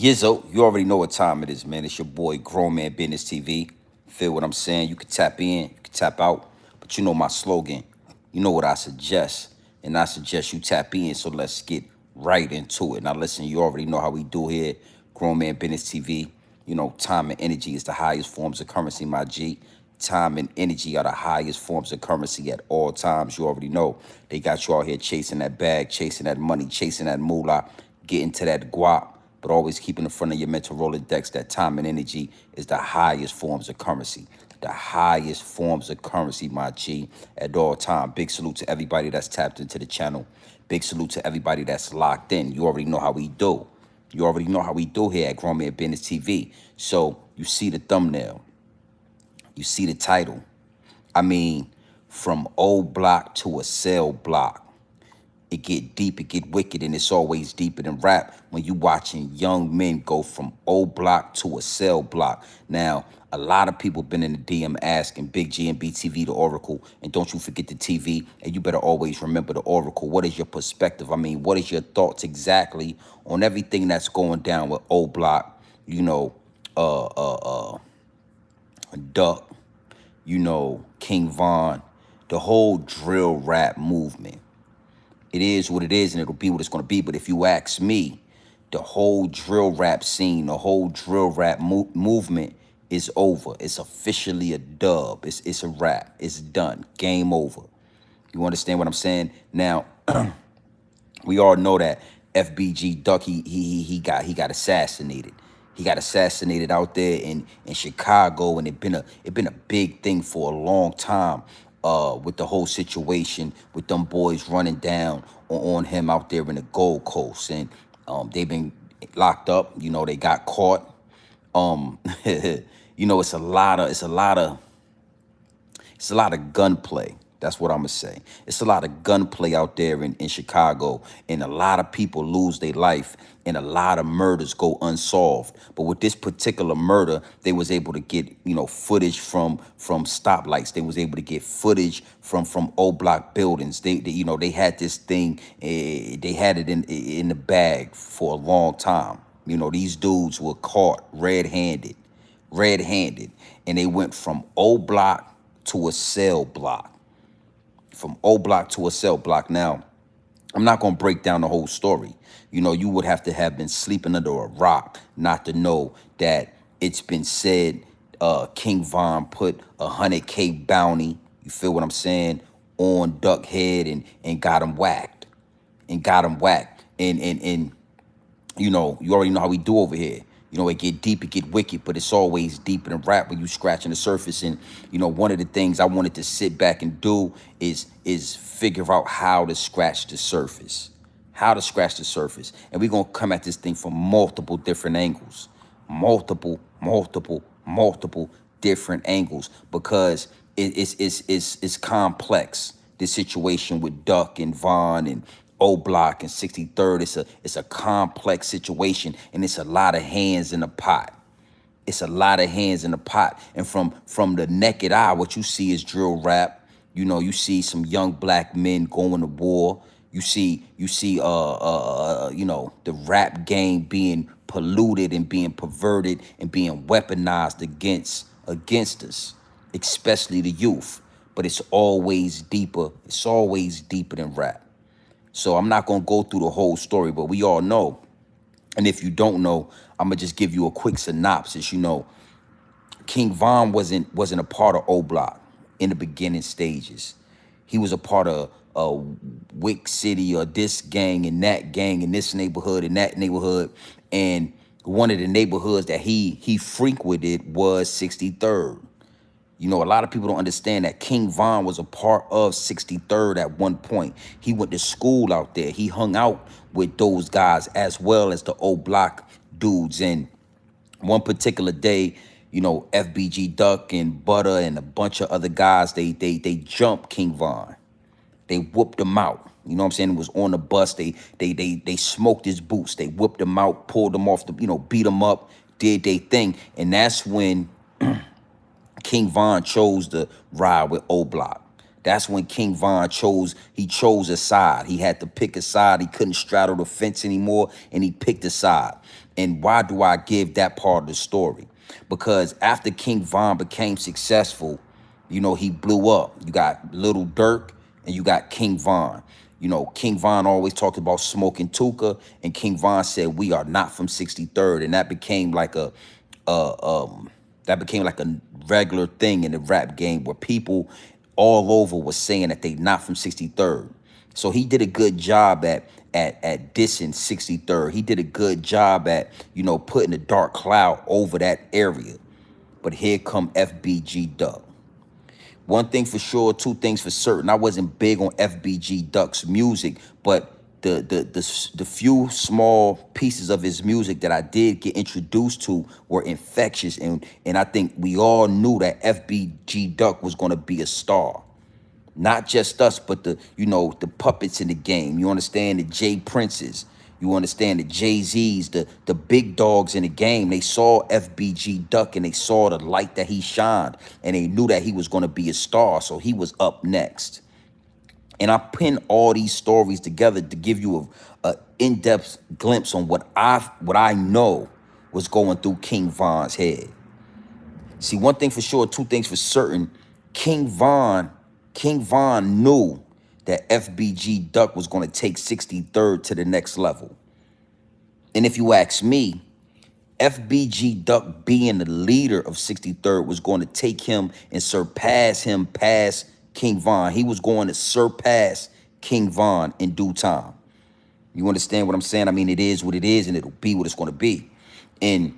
Yizzo, you already know what time it is, man. It's your boy, Grown Man Business TV. Feel what I'm saying? You can tap in, you can tap out, but you know my slogan. You know what I suggest, and I suggest you tap in. So let's get right into it. Now, listen, you already know how we do here, Grown Man Business TV. You know, time and energy is the highest forms of currency, my G. Time and energy are the highest forms of currency at all times. You already know they got you out here chasing that bag, chasing that money, chasing that moolah, getting to that guap, but always keep in the front of your mental Rolodex that time and energy is the highest forms of currency. The highest forms of currency, my G, at all time. Big salute to everybody that's tapped into the channel. Big salute to everybody that's locked in. You already know how we do. You already know how we do here at Grown Man Business TV. So you see the thumbnail. You see the title. I mean, from old block to a cell block. It get deep, it get wicked, and it's always deeper than rap when you watching young men go from old block to a cell block. Now, a lot of people been in the DM asking Big G and BTV the Oracle, and don't you forget the TV, and you better always remember the Oracle. What is your perspective? I mean, what is your thoughts exactly on everything that's going down with old block, you know, Duck, you know, King Von, the whole drill rap movement? It is what it is, and it'll be what it's going to be. But if you ask me, the whole drill rap scene, the whole drill rap movement is over. It's officially a dub. It's a wrap. It's done. Game over. You understand what I'm saying? Now, we all know that FBG Duck, he got assassinated. He got assassinated out there in Chicago, and it been a big thing for a long time. With the whole situation with them boys running down on him out there in the Gold Coast, and they've been locked up. You know, they got caught. You know, it's a lot of gunplay. That's what I'm gonna say. It's a lot of gunplay out there in Chicago, and a lot of people lose their life, and a lot of murders go unsolved. But with this particular murder, they was able to get, you know, footage from stoplights. They was able to get footage from old block buildings. They you know, they had this thing. They had it in the bag for a long time. You know, these dudes were caught red-handed, and they went from old block to a cell block. From O block to a cell block. Now, I'm not going to break down the whole story. You know, you would have to have been sleeping under a rock not to know that it's been said King Von put 100K bounty, you feel what I'm saying, on Duck Head and got him whacked. And you know, you already know how we do over here. You know, it get deep, it get wicked, but it's always deeper than rap when you scratching the surface. And, you know, one of the things I wanted to sit back and do is figure out how to scratch the surface. How to scratch the surface. And we're going to come at this thing from multiple different angles. Multiple different angles. Because it's complex. This situation with Duck and Von and O Block and 63rd, it's a complex situation, and it's a lot of hands in the pot. It's a lot of hands in the pot. And from the naked eye, what you see is drill rap. You know, you see some young black men going to war. You see, you know, the rap game being polluted and being perverted and being weaponized against us, especially the youth. But it's always deeper. It's always deeper than rap. So I'm not going to go through the whole story, but we all know. And if you don't know, I'm going to just give you a quick synopsis. You know, King Von wasn't a part of O Block in the beginning stages. He was a part of Wick City, or this gang and that gang in this neighborhood and that neighborhood. And one of the neighborhoods that he frequented was 63rd. You know, a lot of people don't understand that King Von was a part of 63rd at one point. He went to school out there. He hung out with those guys as well as the old block dudes. And one particular day, you know, FBG Duck and Butter and a bunch of other guys, they jumped King Von. They whooped him out. You know what I'm saying? It was on the bus. They smoked his boots. They whipped him out, pulled him off the, you know, beat him up, did they thing. And that's when King Von chose to ride with O Block. That's when King Von chose a side. He had to pick a side. He couldn't straddle the fence anymore, and he picked a side. And why do I give that part of the story? Because after King Von became successful, you know, he blew up. You got Little Dirk and you got King Von. You know, King Von always talked about smoking Tuka, and King Von said, "We are not from 63rd," and that became like uh, um, a regular thing in the rap game where people all over was saying that they not from 63rd. So he did a good job at dissing 63rd. He did a good job at, you know, putting a dark cloud over that area. But here come FBG Duck. One thing for sure, two things for certain. I wasn't big on FBG Duck's music, but the few small pieces of his music that I did get introduced to were infectious, and I think we all knew that FBG Duck was going to be a star. Not just us, but the, you know, the puppets in the game. You understand, the Jay Princes. You understand, the Jay-Z's, the big dogs in the game. They saw FBG Duck and they saw the light that he shined, and they knew that he was going to be a star. So he was up next. And I pin all these stories together to give you a in-depth glimpse on what I know was going through King Von's head. See, one thing for sure, two things for certain. King Von, King Von knew that FBG Duck was going to take 63rd to the next level. And if you ask me, FBG Duck being the leader of 63rd was going to take him and surpass him past King Von. He was going to surpass King Von in due time. You understand what I'm saying? I mean, it is what it is, and it'll be what it's going to be. And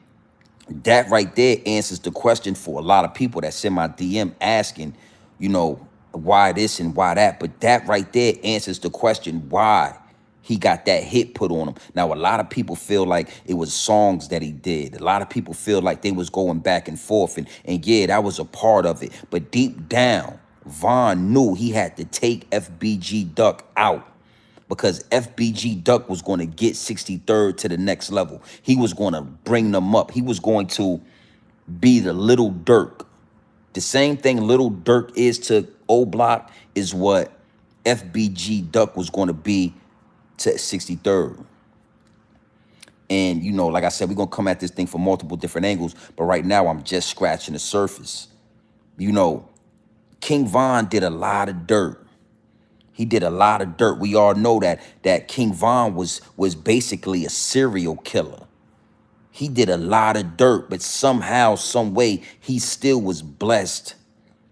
that right there answers the question for a lot of people that send my DM asking, you know, why this and why that. But that right there answers the question why he got that hit put on him. Now, a lot of people feel like it was songs that he did. A lot of people feel like they was going back and forth. And yeah, that was a part of it. But deep down, Von knew he had to take FBG Duck out, because FBG Duck was going to get 63rd to the next level. He was going to bring them up. He was going to be the Little Dirk. The same thing Little Dirk is to O Block is what FBG Duck was going to be to 63rd. And, you know, like I said, we're going to come at this thing from multiple different angles. But right now, I'm just scratching the surface. You know, King Von did a lot of dirt. He did a lot of dirt. We all know that King Von was basically a serial killer. He did a lot of dirt, but somehow, some way, he still was blessed.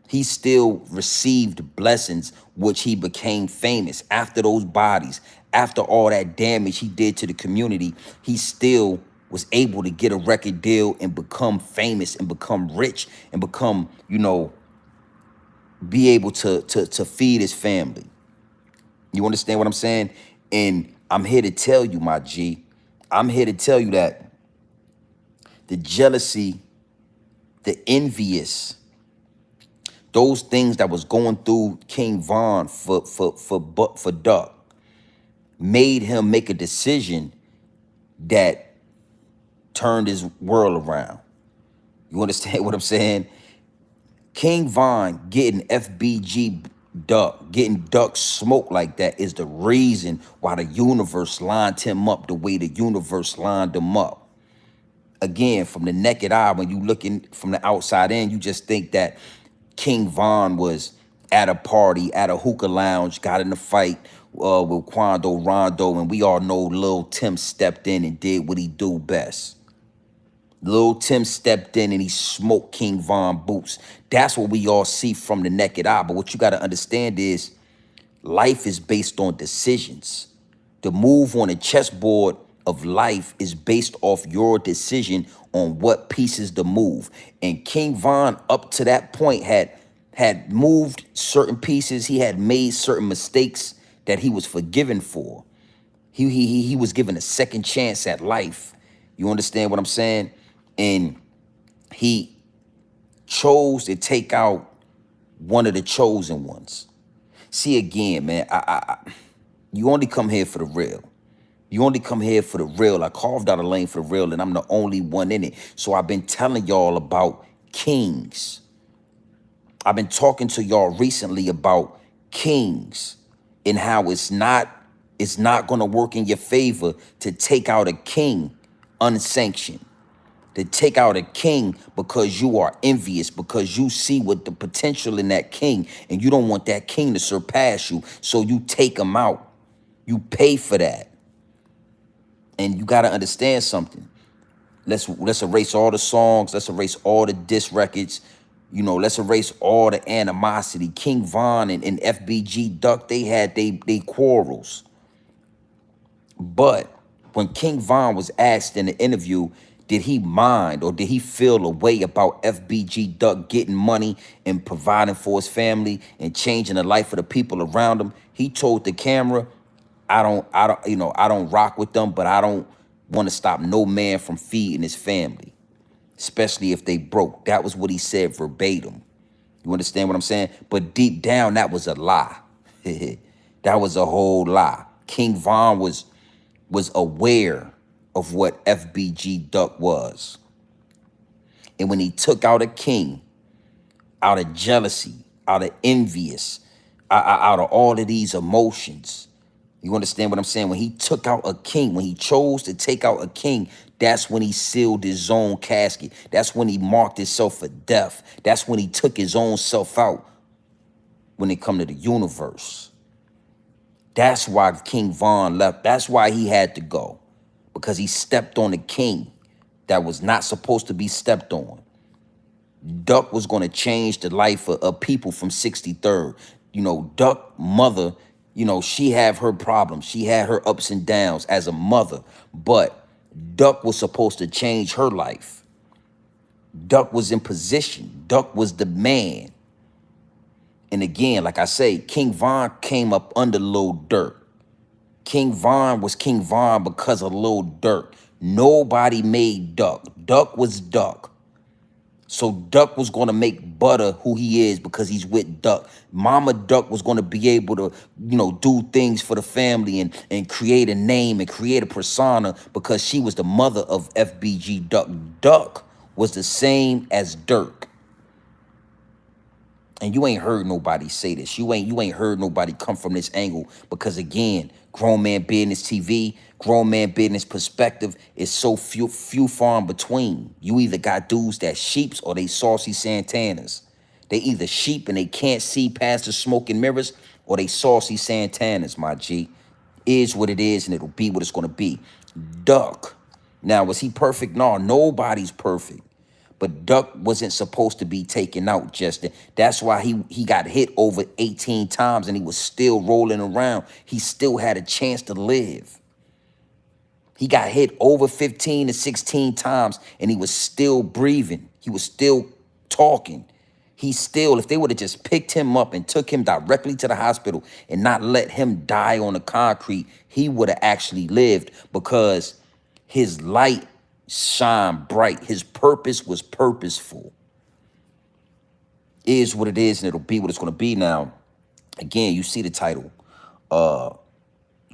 He still received blessings, which he became famous after those bodies. After all that damage he did to the community, he still was able to get a record deal and become famous and become rich and become, you know, be able to feed his family. You understand what I'm saying? And I'm here to tell you, my G, I'm here to tell you that the jealousy, the envious, those things that was going through King Von for Duck made him make a decision that turned his world around. You understand what I'm saying? King Von getting FBG Duck, getting Duck smoked like that is the reason why the universe lined him up the way the universe lined him up. Again, from the naked eye, when you looking from the outside in, you just think that King Von was at a party, at a hookah lounge, got in a fight with Quando Rondo, and we all know Lil Tim stepped in and did what he do best. Lil Tim stepped in and he smoked King Von boots. That's what we all see from the naked eye. But what you got to understand is life is based on decisions. The move on the chessboard of life is based off your decision on what pieces to move. And King Von, up to that point, had moved certain pieces. He had made certain mistakes that he was forgiven for. He was given a second chance at life. You understand what I'm saying? And he chose to take out one of the chosen ones. See, again, man, you only come here for the real. You only come here for the real. I carved out a lane for the real, and I'm the only one in it. So I've been telling y'all about kings. I've been talking to y'all recently about kings and how it's not going to work in your favor to take out a king unsanctioned. To take out a king because you are envious, because you see what the potential in that king, and you don't want that king to surpass you. So you take him out. You pay for that. And you gotta understand something. Let's erase all the songs. Let's erase all the diss records. Let's erase all the animosity. King Von and FBG Duck, they had they quarrels. But when King Von was asked in the interview, did he mind or did he feel a way about FBG Duck getting money and providing for his family and changing the life of the people around him? He told the camera, I don't rock with them, but I don't want to stop no man from feeding his family, especially if they broke. That was what he said verbatim. You understand what I'm saying? But deep down, that was a lie. That was a whole lie. King Von was aware of what FBG Duck was. And when he took out a king, out of jealousy, out of envious, out of all of these emotions, you understand what I'm saying? When he took out a king, when he chose to take out a king, that's when he sealed his own casket. That's when he marked himself for death. That's when he took his own self out when it come to the universe. That's why King Von left. That's why he had to go, because he stepped on a king that was not supposed to be stepped on. Duck was going to change the life of people from 63rd. Duck mother, she had her problems. She had her ups and downs as a mother, but Duck was supposed to change her life. Duck was in position. Duck was the man. And again, like I say, King Von came up under Lil Durk. King Von was King Von because of Lil Durk. Nobody made Duck. Duck was Duck. So Duck was going to make Butter who he is because he's with Duck. Mama Duck was going to be able to, do things for the family and create a name and create a persona because she was the mother of FBG Duck. Duck was the same as Dirk. And you ain't heard nobody say this. You ain't heard nobody come from this angle because, again, grown man business TV, grown man business perspective is so few far in between. You either got dudes that sheeps or they saucy Santanas. They either sheep and they can't see past the smoke and mirrors, or they saucy Santanas, my G. Is what it is and it'll be what it's going to be. Duck. Now, was he perfect? No, nobody's perfect. But Duck wasn't supposed to be taken out, Justin. That's why he got hit over 18 times and he was still rolling around. He still had a chance to live. He got hit over 15 to 16 times and he was still breathing. He was still talking. If they would have just picked him up and took him directly to the hospital and not let him die on the concrete, he would have actually lived because his light shine bright. His purpose was purposeful. Is what it is, and it'll be what it's going to be. Now, again, you see the title.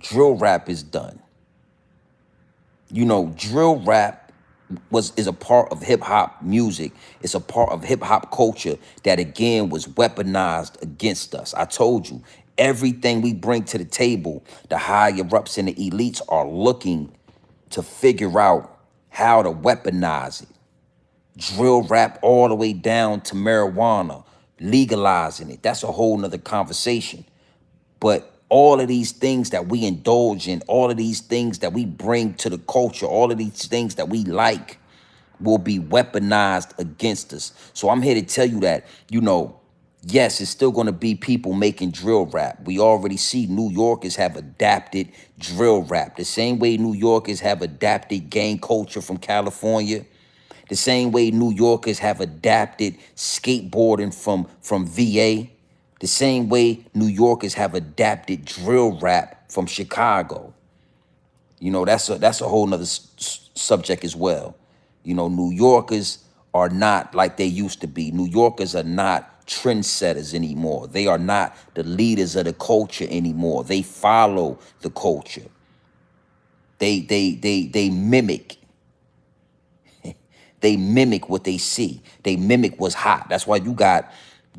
Drill rap is done. Drill rap is a part of hip hop music. It's a part of hip hop culture that, again, was weaponized against us. I told you, everything we bring to the table, the higher ups and the elites are looking to figure out how to weaponize it. Drill rap all the way down to marijuana, legalizing it. That's a whole nother conversation. But all of these things that we indulge in, all of these things that we bring to the culture, all of these things that we like will be weaponized against us. So I'm here to tell you that, yes, it's still going to be people making drill rap. We already see New Yorkers have adapted drill rap. The same way New Yorkers have adapted gang culture from California. The same way New Yorkers have adapted skateboarding from VA. The same way New Yorkers have adapted drill rap from Chicago. That's a whole nother subject as well. New Yorkers are not like they used to be. New Yorkers are not trendsetters anymore. They are not the leaders of the culture anymore. They follow the culture. They mimic. They mimic what they see. They mimic what's hot. That's why you got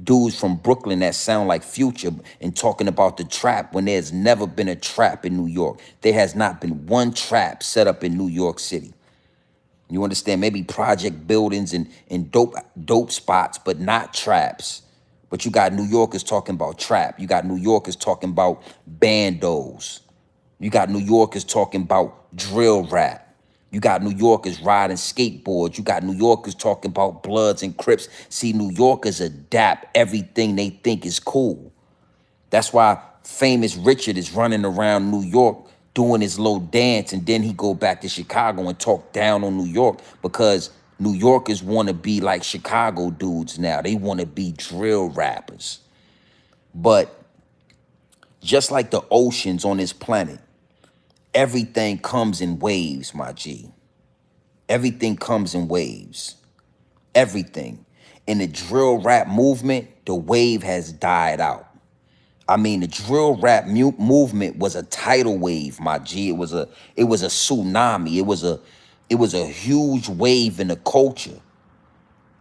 dudes from Brooklyn that sound like Future and talking about the trap when there's never been a trap in New York. There has not been one trap set up in New York City. You understand? Maybe project buildings and dope spots, but not traps. But you got New Yorkers talking about trap. You got New Yorkers talking about bandos. You got New Yorkers talking about drill rap. You got New Yorkers riding skateboards. You got New Yorkers talking about Bloods and Crips. See, New Yorkers adapt everything they think is cool. That's why famous Richard is running around New York doing his little dance, and then he go back to Chicago and talk down on New York because New Yorkers want to be like Chicago dudes now. They want to be drill rappers. But just like the oceans on this planet, everything comes in waves, my G. Everything comes in waves. Everything. In the drill rap movement, the wave has died out. I mean, the drill rap movement was a tidal wave, my G. It was a tsunami. It was a huge wave in the culture,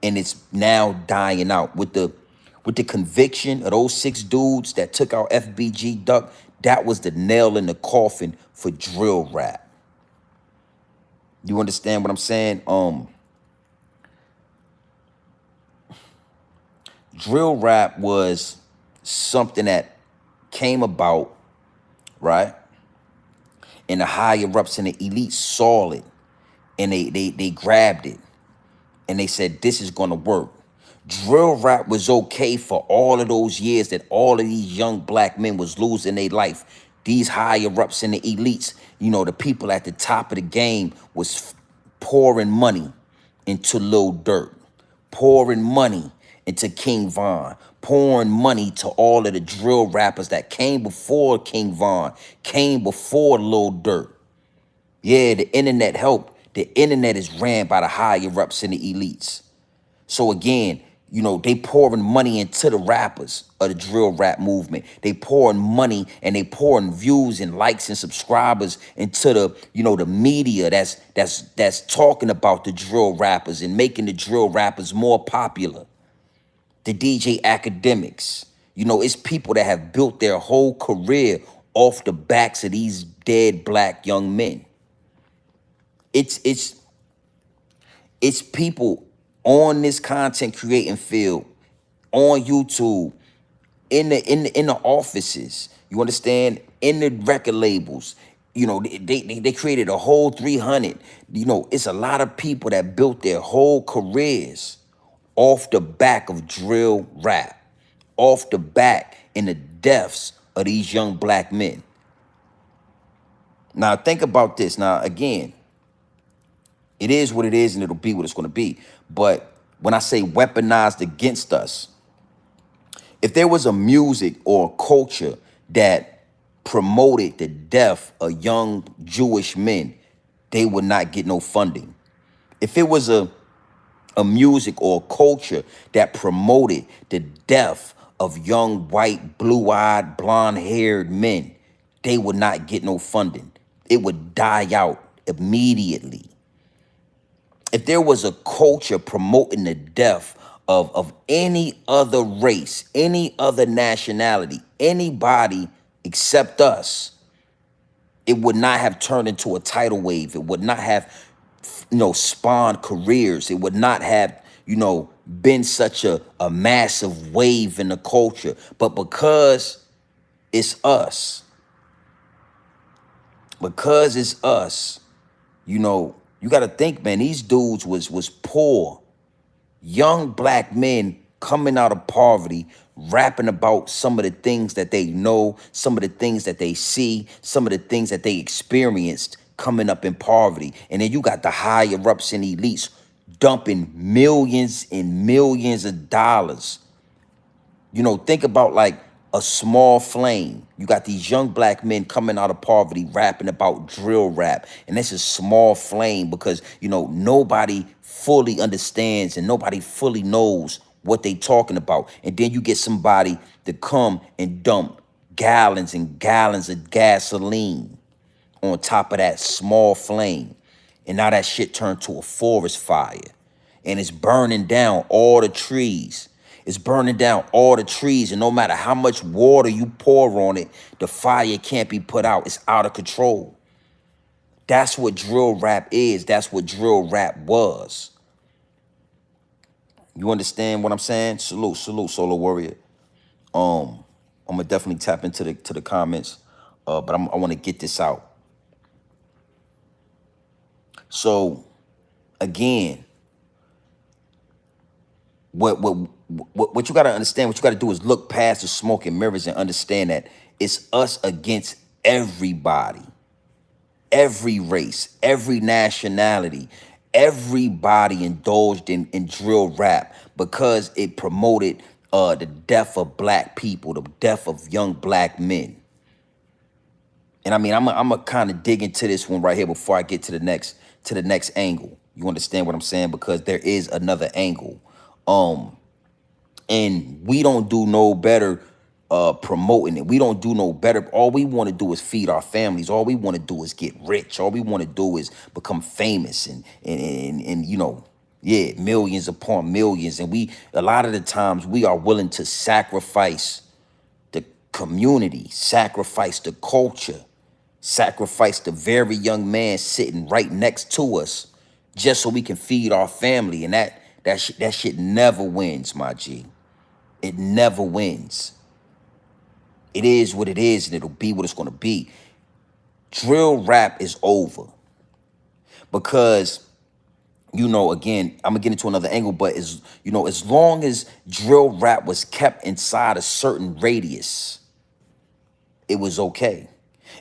and it's now dying out with the conviction of those 6 dudes that took out FBG Duck. That was the nail in the coffin for drill rap. You understand what I'm saying? Drill rap was something that came about, right? And the higher ups and the elites saw it, and they grabbed it, and they said, this is gonna work. Drill rap was okay for all of those years that all of these young black men was losing their life. These higher ups and the elites, the people at the top of the game was pouring money into Lil Durk, pouring money into King Von, pouring money to all of the drill rappers that came before King Von, came before Lil Durk. Yeah, the internet helped. The internet is ran by the higher ups and the elites. So again, they pouring money into the rappers of the drill rap movement. They pouring money and they pouring views and likes and subscribers into the media that's talking about the drill rappers and making the drill rappers more popular. The DJ academics. It's people that have built their whole career off the backs of these dead black young men. It's people on this content creating field, on YouTube, in the offices. You understand? In the record labels. They created a whole 300. It's a lot of people that built their whole careers off the back of drill rap, off the back in the deaths of these young black men. Now think about this. Now again, it is what it is and it'll be what it's going to be. But when I say weaponized against us, if there was a music or a culture that promoted the death of young Jewish men, they would not get no funding. If it was a music or a culture that promoted the death of young white, blue-eyed, blonde-haired men, they would not get no funding. It would die out immediately. If there was a culture promoting the death of any other race, any other nationality, anybody except us, it would not have turned into a tidal wave. It would not have, spawned careers. It would not have, been such a massive wave in the culture. But it's because it's us, you got to think, man, these dudes was poor. Young black men coming out of poverty, rapping about some of the things that they know, some of the things that they see, some of the things that they experienced coming up in poverty. And then you got the higher ups and elites dumping millions and millions of dollars. Think about like a small flame. You got these young black men coming out of poverty rapping about drill rap. And this is small flame because, nobody fully understands and nobody fully knows what they talking about. And then you get somebody to come and dump gallons and gallons of gasoline on top of that small flame. And now that shit turned to a forest fire. And it's burning down all the trees. It's burning down all the trees. And no matter how much water you pour on it, the fire can't be put out. It's out of control. That's what drill rap is. That's what drill rap was. You understand what I'm saying? Salute, salute, Solo Warrior. I'm gonna definitely tap into the comments, but I want to get this out. So again, what you gotta understand, what you gotta do is look past the smoke and mirrors and understand that it's us against everybody, every race, every nationality, everybody indulged in drill rap because it promoted the death of black people, the death of young black men. And I mean, I'm a kind of dig into this one right here before I get to the next angle. You understand what I'm saying? Because there is another angle. And we don't do no better promoting it. We don't do no better. All we want to do is feed our families. All we want to do is get rich. All we want to do is become famous and you know, yeah, millions upon millions. And we, a lot of the times, we are willing to sacrifice the community, sacrifice the culture, sacrifice the very young man sitting right next to us just so we can feed our family. And that shit never wins, my G. It never wins. It is what it is, and it'll be what it's going to be. Drill rap is over because, you know, again, I'm gonna get into another angle, but as long as drill rap was kept inside a certain radius, it was okay.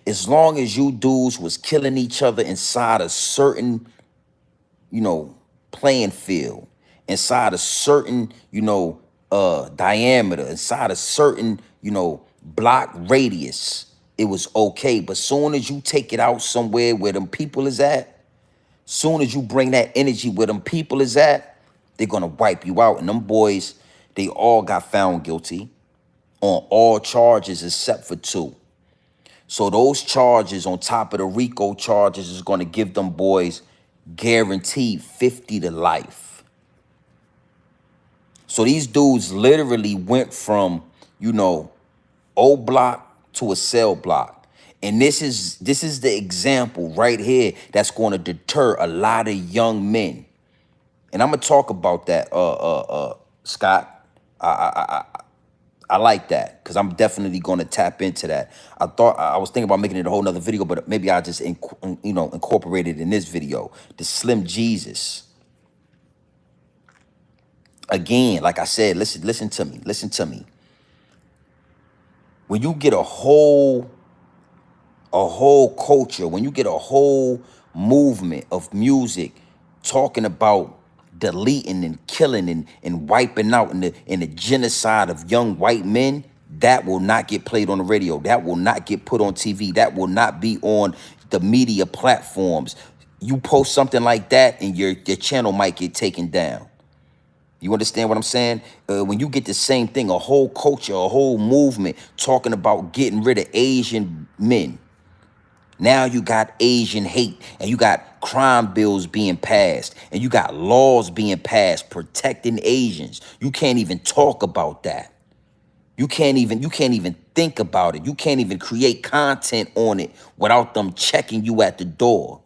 As long as you dudes was killing each other inside a certain, you know, playing field, inside a certain, you know, diameter, inside a certain, you know, block radius, it was okay. But soon as you take it out somewhere where them people is at, soon as you bring that energy where them people is at, they're gonna wipe you out. And them boys, they all got found guilty on all charges except for two. So those charges on top of the RICO charges is going to give them boys guaranteed 50 to life. So these dudes literally went from, you know, O block to a cell block. And this is the example right here that's going to deter a lot of young men. And I'm going to talk about that, Scott. I like that because I'm definitely going to tap into that. I was thinking about making it a whole nother video, but maybe I just incorporate it in this video. The Slim Jesus. Again, like I said, listen to me. When you get a whole culture, when you get a whole movement of music talking about deleting and killing and wiping out in the genocide of young white men, that will not get played on the radio. That will not get put on TV. That will not be on the media platforms. You post something like that and your channel might get taken down. You understand what I'm saying? When you get the same thing, a whole culture, a whole movement talking about getting rid of Asian men. Now you got Asian hate and you got crime bills being passed and you got laws being passed protecting Asians. You can't even talk about that. You can't even think about it. You can't even create content on it without them checking you at the door.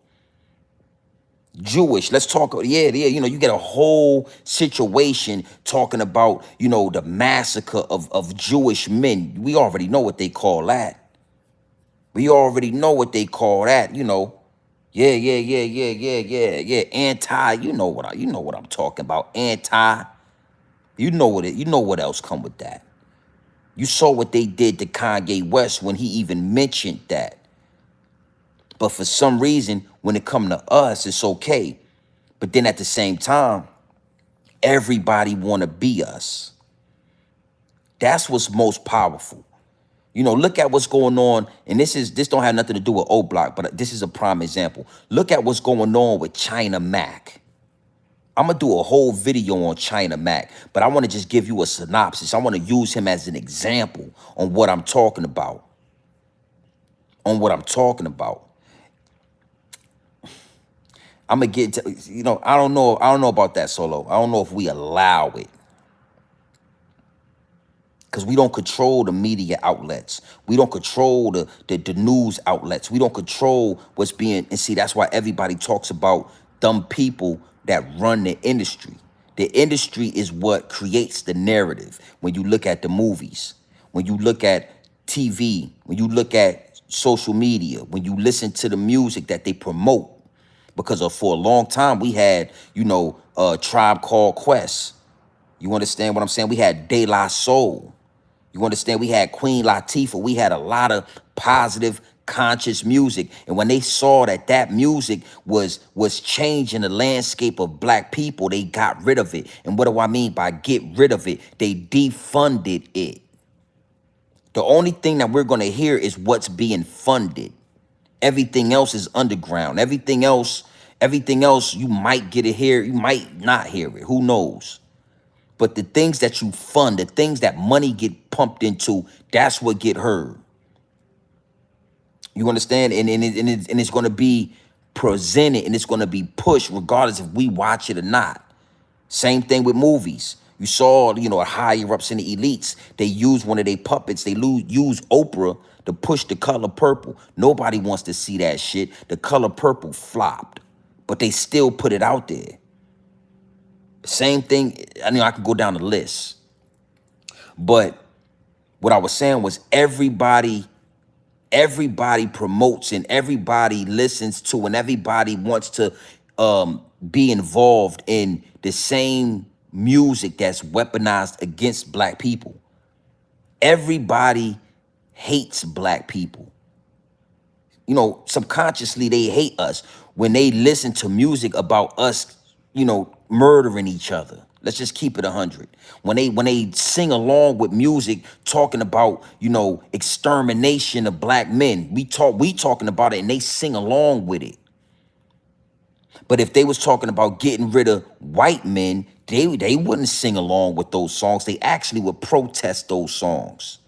Jewish, let's talk. Yeah, you know, you get a whole situation talking about, you know, the massacre of Jewish men. We already know what they call that. We already know what they call that, you know. Yeah. Anti, you know what I'm talking about. Anti, you know what else come with that. You saw what they did to Kanye West when he even mentioned that. But for some reason, when it come to us, it's okay. But then at the same time, everybody want to be us. That's what's most powerful. You know, look at what's going on, and this don't have nothing to do with O Block, but this is a prime example. Look at what's going on with China Mac. I'm gonna do a whole video on China Mac, but I want to just give you a synopsis. I want to use him as an example on what I'm talking about. I'm gonna get to, you know, I don't know about that, Solo. I don't know if we allow it. because we don't control the media outlets. We don't control the news outlets. We don't control what's being, and see, that's why everybody talks about dumb people that run the industry. The industry is what creates the narrative. When you look at the movies, when you look at TV, when you look at social media, when you listen to the music that they promote, because for a long time we had, Tribe Called Quest. You understand what I'm saying? We had De La Soul. You understand? We had Queen Latifah. We had a lot of positive, conscious music. And when they saw that that music was changing the landscape of black people, they got rid of it. And what do I mean by get rid of it? They defunded it. The only thing that we're going to hear is what's being funded. Everything else is underground. Everything else you might get to hear, you might not hear it. Who knows? But the things that you fund, the things that money get pumped into, that's what get heard. You understand? And it's going to be presented and it's going to be pushed regardless if we watch it or not. Same thing with movies. You saw, higher ups in the elites, they use one of their puppets. They use Oprah to push The Color Purple. Nobody wants to see that shit. The Color Purple flopped, but they still put it out there. Same thing, I could go down the list. But what I was saying was everybody promotes and everybody listens to and everybody wants to be involved in the same music that's weaponized against black people. Everybody hates black people. Subconsciously they hate us when they listen to music about us, murdering each other. Let's just keep it 100. When they sing along with music talking about, extermination of black men, we talking about it and they sing along with it. But if they was talking about getting rid of white men, they wouldn't sing along with those songs. They actually would protest those songs.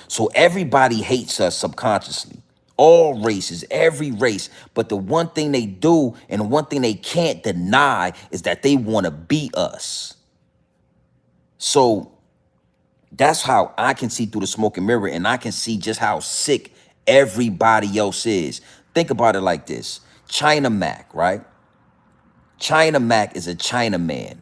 So everybody hates us subconsciously. All races, every race. But the one thing they do and the one thing they can't deny is that they want to be us. So that's how I can see through the smoke and mirror, and I can see just how sick everybody else is. Think about it like this. China Mac, right? China Mac is a Chinaman,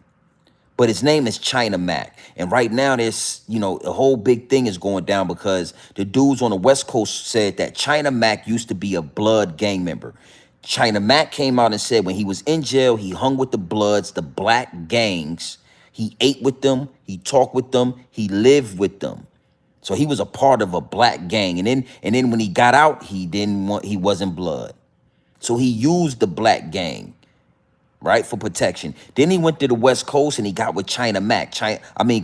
but his name is China Mac. And right now there's, a whole big thing is going down because the dudes on the West Coast said that China Mac used to be a blood gang member. China Mac came out and said when he was in jail, he hung with the Bloods, the black gangs. He ate with them, he talked with them, he lived with them. So he was a part of a black gang. And then when he got out, he wasn't blood. So he used the black gang, right, for protection. Then he went to the West Coast and he got with China Mac.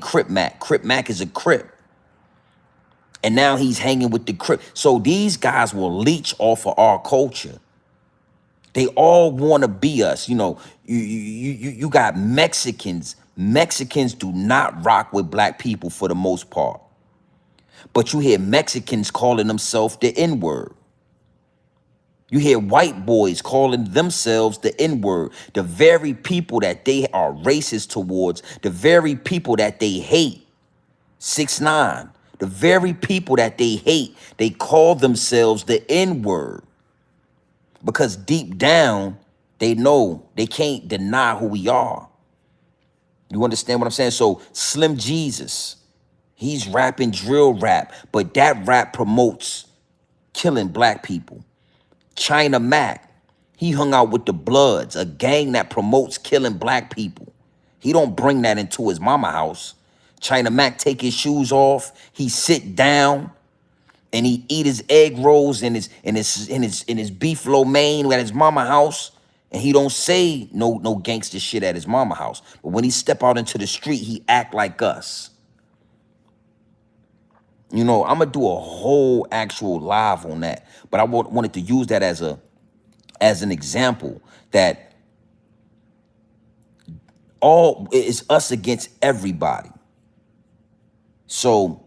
Crip Mac. Crip Mac is a Crip. And now he's hanging with the Crip. So these guys will leech off of our culture. They all want to be us. You got Mexicans. Mexicans do not rock with black people for the most part. But you hear Mexicans calling themselves the N-word. You hear white boys calling themselves the N-word. The very people that they are racist towards, the very people that they hate, 6ix9ine, the very people that they hate, they call themselves the N-word. Because deep down, they know they can't deny who we are. You understand what I'm saying? So Slim Jesus, he's rapping drill rap, but that rap promotes killing black people. China Mac, he hung out with the Bloods, a gang that promotes killing black people. He don't bring that into his mama house. China Mac take his shoes off, he sit down, and he eat his egg rolls and his beef lo mein at his mama house. And he don't say no gangster shit at his mama house. But when he step out into the street, he act like us. I'm going to do a whole actual live on that. But I wanted to use that as an example that all is us against everybody. So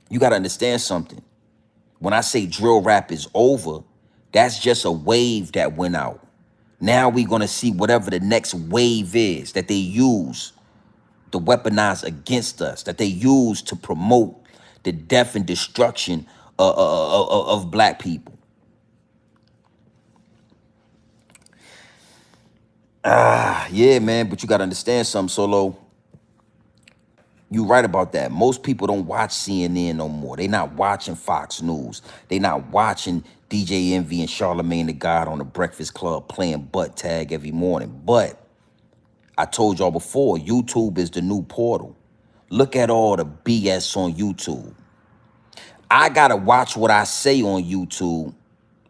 you got to understand something. When I say drill rap is over, that's just a wave that went out. Now we're going to see whatever the next wave is that they use the weaponized against us, that they use to promote the death and destruction of black people. Yeah, man, but you got to understand something, Solo. You right about that. Most people don't watch CNN no more. They not watching Fox News. They not watching DJ Envy and Charlamagne the God on the Breakfast Club playing butt tag every morning. But I told y'all before, YouTube is the new portal. Look at all the BS on YouTube. I gotta watch what I say on YouTube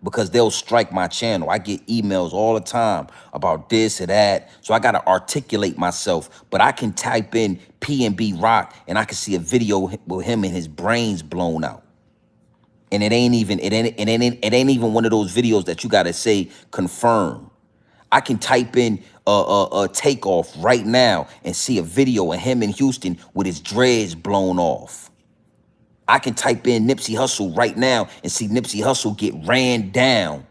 because they'll strike my channel. I get emails all the time about this or that. So I gotta articulate myself. But I can type in P&B Rock and I can see a video with him and his brains blown out. And it ain't even one of those videos that you gotta say confirm. I can type in a takeoff right now and see a video of him in Houston with his dreads blown off. I can type in Nipsey Hussle right now and see Nipsey Hussle get ran down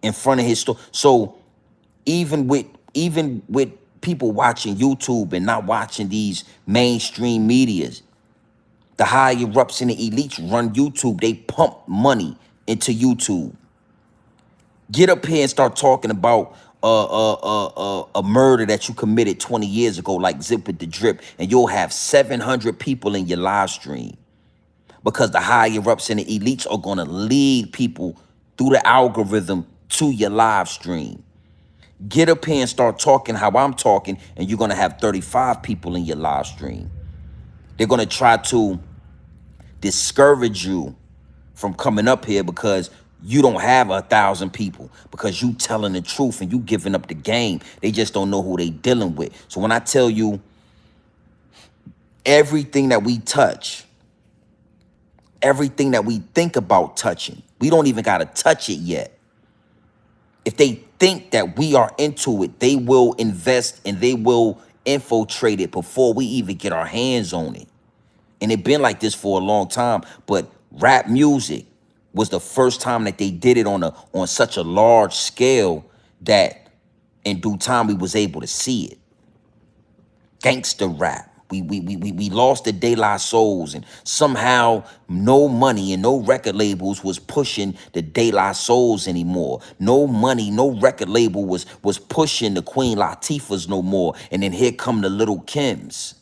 in front of his store. So even with people watching YouTube and not watching these mainstream medias, the higher ups and the elites run YouTube. They pump money into YouTube. Get up here and start talking about a murder that you committed 20 years ago, like Zip It the Drip, and you'll have 700 people in your live stream. Because the higher ups and the elites are going to lead people through the algorithm to your live stream. Get up here and start talking how I'm talking, and you're going to have 35 people in your live stream. They're going to try to discourage you from coming up here because you don't have 1,000 people, because you telling the truth and you giving up the game. They just don't know who they dealing with. So when I tell you everything that we touch, everything that we think about touching, we don't even got to touch it yet. If they think that we are into it, they will invest and they will infiltrate it before we even get our hands on it. And it's been like this for a long time, but rap music was the first time that they did it on such a large scale that in due time we was able to see it. Gangster rap. We lost the De La Souls, and somehow no money and no record labels was pushing the De La Souls anymore. No money, no record label was pushing the Queen Latifahs no more. And then here come the Little Kims.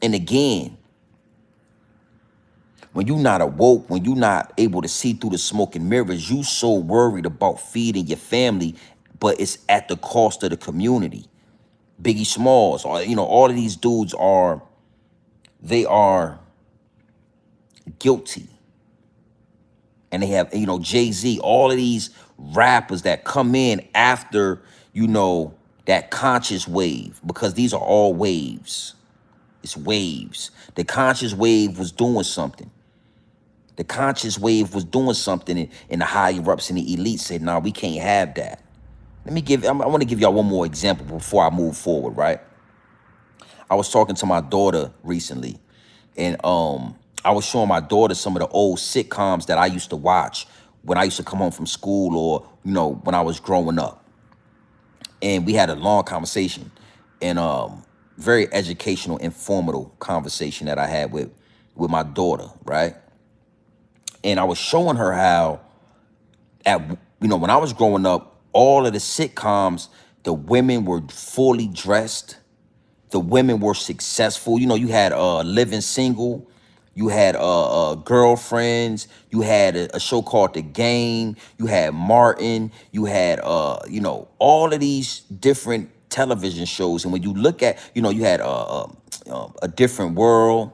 And again, when you're not awoke, when you're not able to see through the smoke and mirrors, you so worried about feeding your family, but it's at the cost of the community. Biggie Smalls, or all of these dudes they are guilty. And they have, Jay-Z, all of these rappers that come in after, that conscious wave, because these are all waves. It's waves. The conscious wave was doing something. The conscious wave was doing something, and the higher ups and the elites said, "No, we can't have that." I want to give y'all one more example before I move forward, right? I was talking to my daughter recently, and I was showing my daughter some of the old sitcoms that I used to watch when I used to come home from school, or, when I was growing up. And we had a long conversation, and very educational, informative conversation that I had with my daughter, right? And I was showing her how when I was growing up, all of the sitcoms, the women were fully dressed. The women were successful. You had Living Single. You had Girlfriends. You had a show called The Game. You had Martin. You had, all of these different television shows. And when you look at, you had A Different World,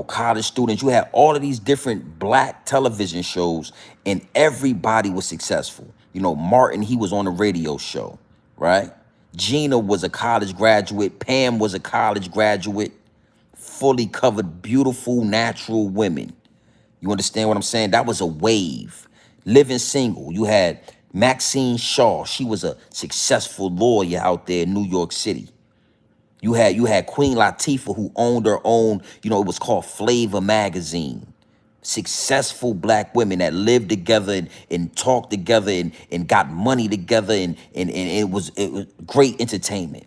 College Students. You had all of these different black television shows, and everybody was successful. Martin, he was on a radio show, right? Gina was a college graduate. Pam was a college graduate. Fully covered, beautiful, natural women. You understand what I'm saying? That was a wave. Living Single. You had Maxine Shaw. She was a successful lawyer out there in New York City. You had Queen Latifah, who owned her own, it was called Flavor Magazine. Successful black women that lived together and talked together and got money together, and it was great entertainment.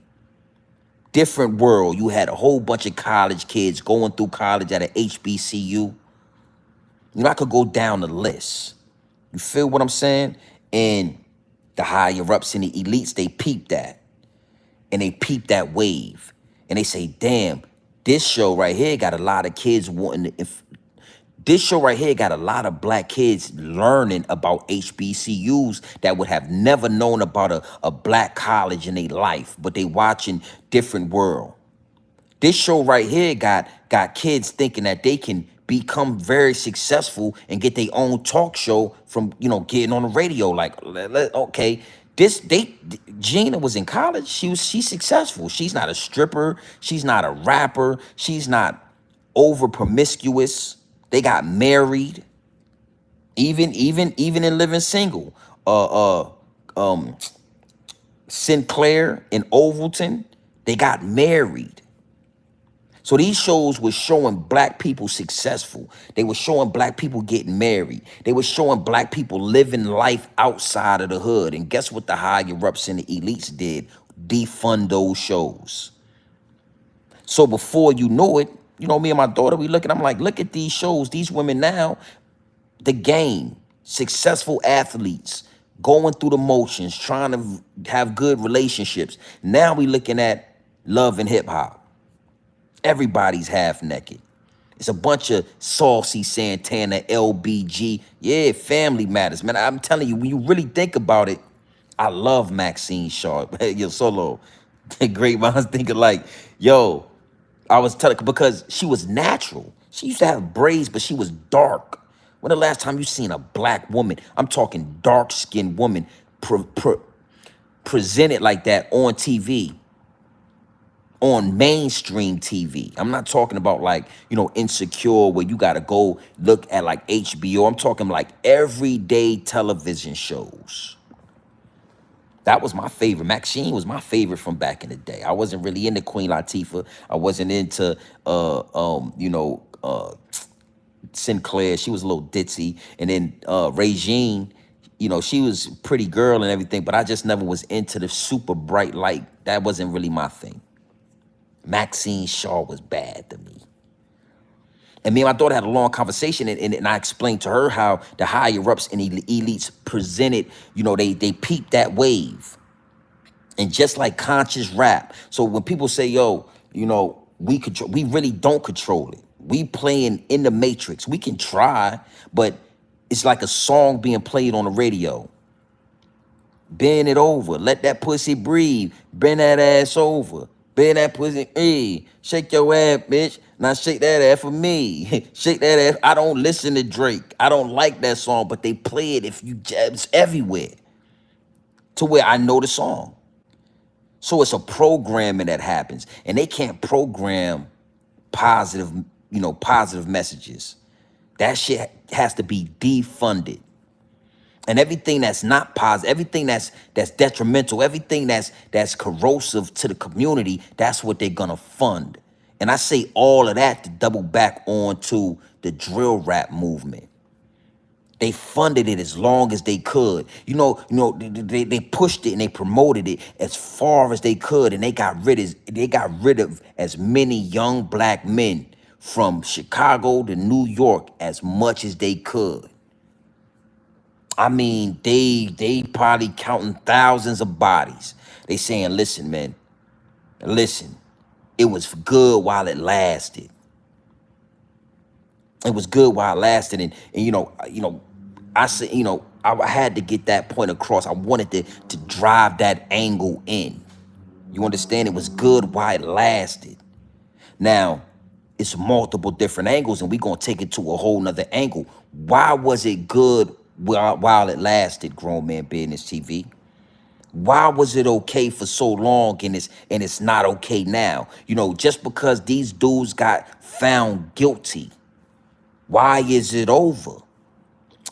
different world. You had a whole bunch of college kids going through college at a HBCU. You know, I could go down the list. You feel what I'm saying? And the higher ups and the elites, they peep that. And they peep that wave. And they say, damn, this show right here got a lot of kids wanting to, this show right here got a lot of black kids learning about HBCUs that would have never known about a black college in their life, but they watching Different World. This show right here got kids thinking that they can become very successful and get their own talk show from, you know, getting on the radio. Like, okay, Gina was in college. She's successful. She's not a stripper. She's not a rapper. She's not over promiscuous. They got married, even in living single. Um, Sinclair and Overton, they got married. So these shows were showing black people successful. They were showing black people getting married. They were showing black people living life outside of the hood. And guess what the higher ups and the elites did? Defund those shows. So before you know it, you know, me and my daughter, we look at, I'm like, look at these shows, these women now, the game, successful athletes, going through the motions, trying to have good relationships. Now we looking at Love and Hip Hop. Everybody's half naked. It's a bunch of Saucy Santana, LBG. Yeah, Family Matters, man. I'm telling you, when you really think about it, I love Maxine Shaw. Yo, Solo, great minds thinking like, yo, I was telling, because she was natural. She used to have braids, but she was dark. When the last time you seen a black woman, I'm talking dark-skinned woman, presented like that on TV? On mainstream TV. I'm not talking about like, you know, Insecure where you got to go look at like HBO. I'm talking like everyday television shows. That was my favorite. Maxine was my favorite from back in the day. I wasn't really into Queen Latifah. I wasn't into Sinclair. She was a little ditzy. And then Regine, you know, she was a pretty girl and everything, but I just never was into the super bright light. That wasn't really my thing. Maxine Shaw was bad to me. And me and my daughter had a long conversation, and I explained to her how the higher ups and elites presented, you know, they peeped that wave. And just like conscious rap. So when people say, yo, you know, we really don't control it. We playing in the matrix. We can try, but it's like a song being played on the radio. Bend it over. Let that pussy breathe. Bend that ass over. Bend that pussy. Hey, shake your ass, bitch. Now shake that ass for me. Shake that ass. I don't listen to Drake. I don't like that song, but they play it if you jabs everywhere to where I know the song. So it's a programming that happens, and they can't program positive, you know, positive messages. That shit has to be defunded. And everything that's not positive, everything that's detrimental, everything that's corrosive to the community, that's what they're gonna fund. And I say all of that to double back onto the drill rap movement. They funded it as long as they could. They pushed it and they promoted it as far as they could, and they got rid of as many young black men from Chicago to New York as much as they could. I mean, they probably counting thousands of bodies. They saying, listen, man, listen, it was good while it lasted. It was good while it lasted. And I said, I had to get that point across. I wanted to drive that angle in. You understand? It was good while it lasted. Now, it's multiple different angles, and we're going to take it to a whole nother angle. Why was it good while it lasted, Grown Man Business TV? Why was it okay for so long and it's not okay now? You know, just because these dudes got found guilty, why is it over?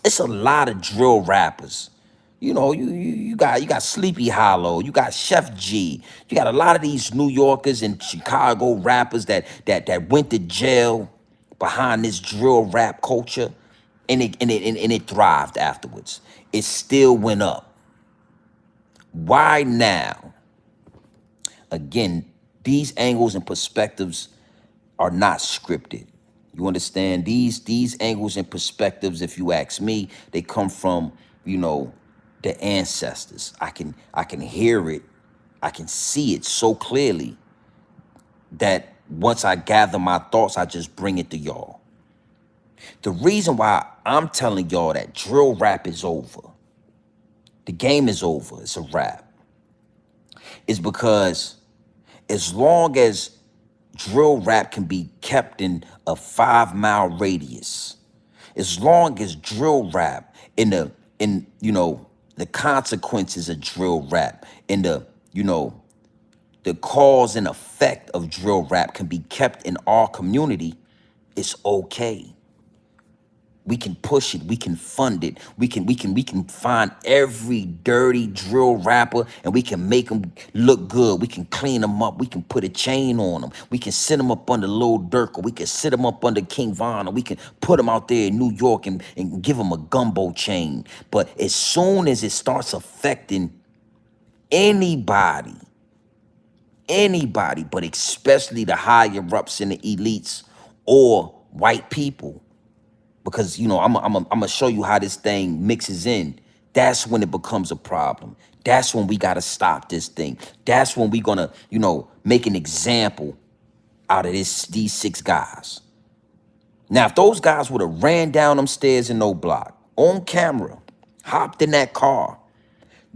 It's a lot of drill rappers. You know, you got Sleepy Hollow, you got Chef G, you got a lot of these New Yorkers and Chicago rappers that went to jail behind this drill rap culture, and it thrived afterwards. It still went up. Why now? Again, These angles and perspectives are not scripted. You understand? These angles and perspectives, if you ask me, they come from, you know, the ancestors. I can hear it, I can see it so clearly that once I gather my thoughts, I just bring it to y'all. The reason why I'm telling y'all that drill rap is over, the game is over, it's a wrap, is because as long as drill rap can be kept in a 5 mile radius, as long as drill rap in the consequences of drill rap, in the cause and effect of drill rap can be kept in our community, it's okay. We can push it, we can fund it, we can find every dirty drill rapper and we can make them look good. We can clean them up, we can put a chain on them, we can sit them up under Lil Durk, or we can sit them up under King Von, or we can put them out there in New York and give them a gumbo chain. But as soon as it starts affecting anybody, but especially the higher ups and the elites or white people, because I'm gonna show you how this thing mixes in. That's when it becomes a problem. That's when we gotta stop this thing. That's when we gonna make an example out of these 6 guys. Now, if those guys would have ran down them stairs in no block on camera, hopped in that car,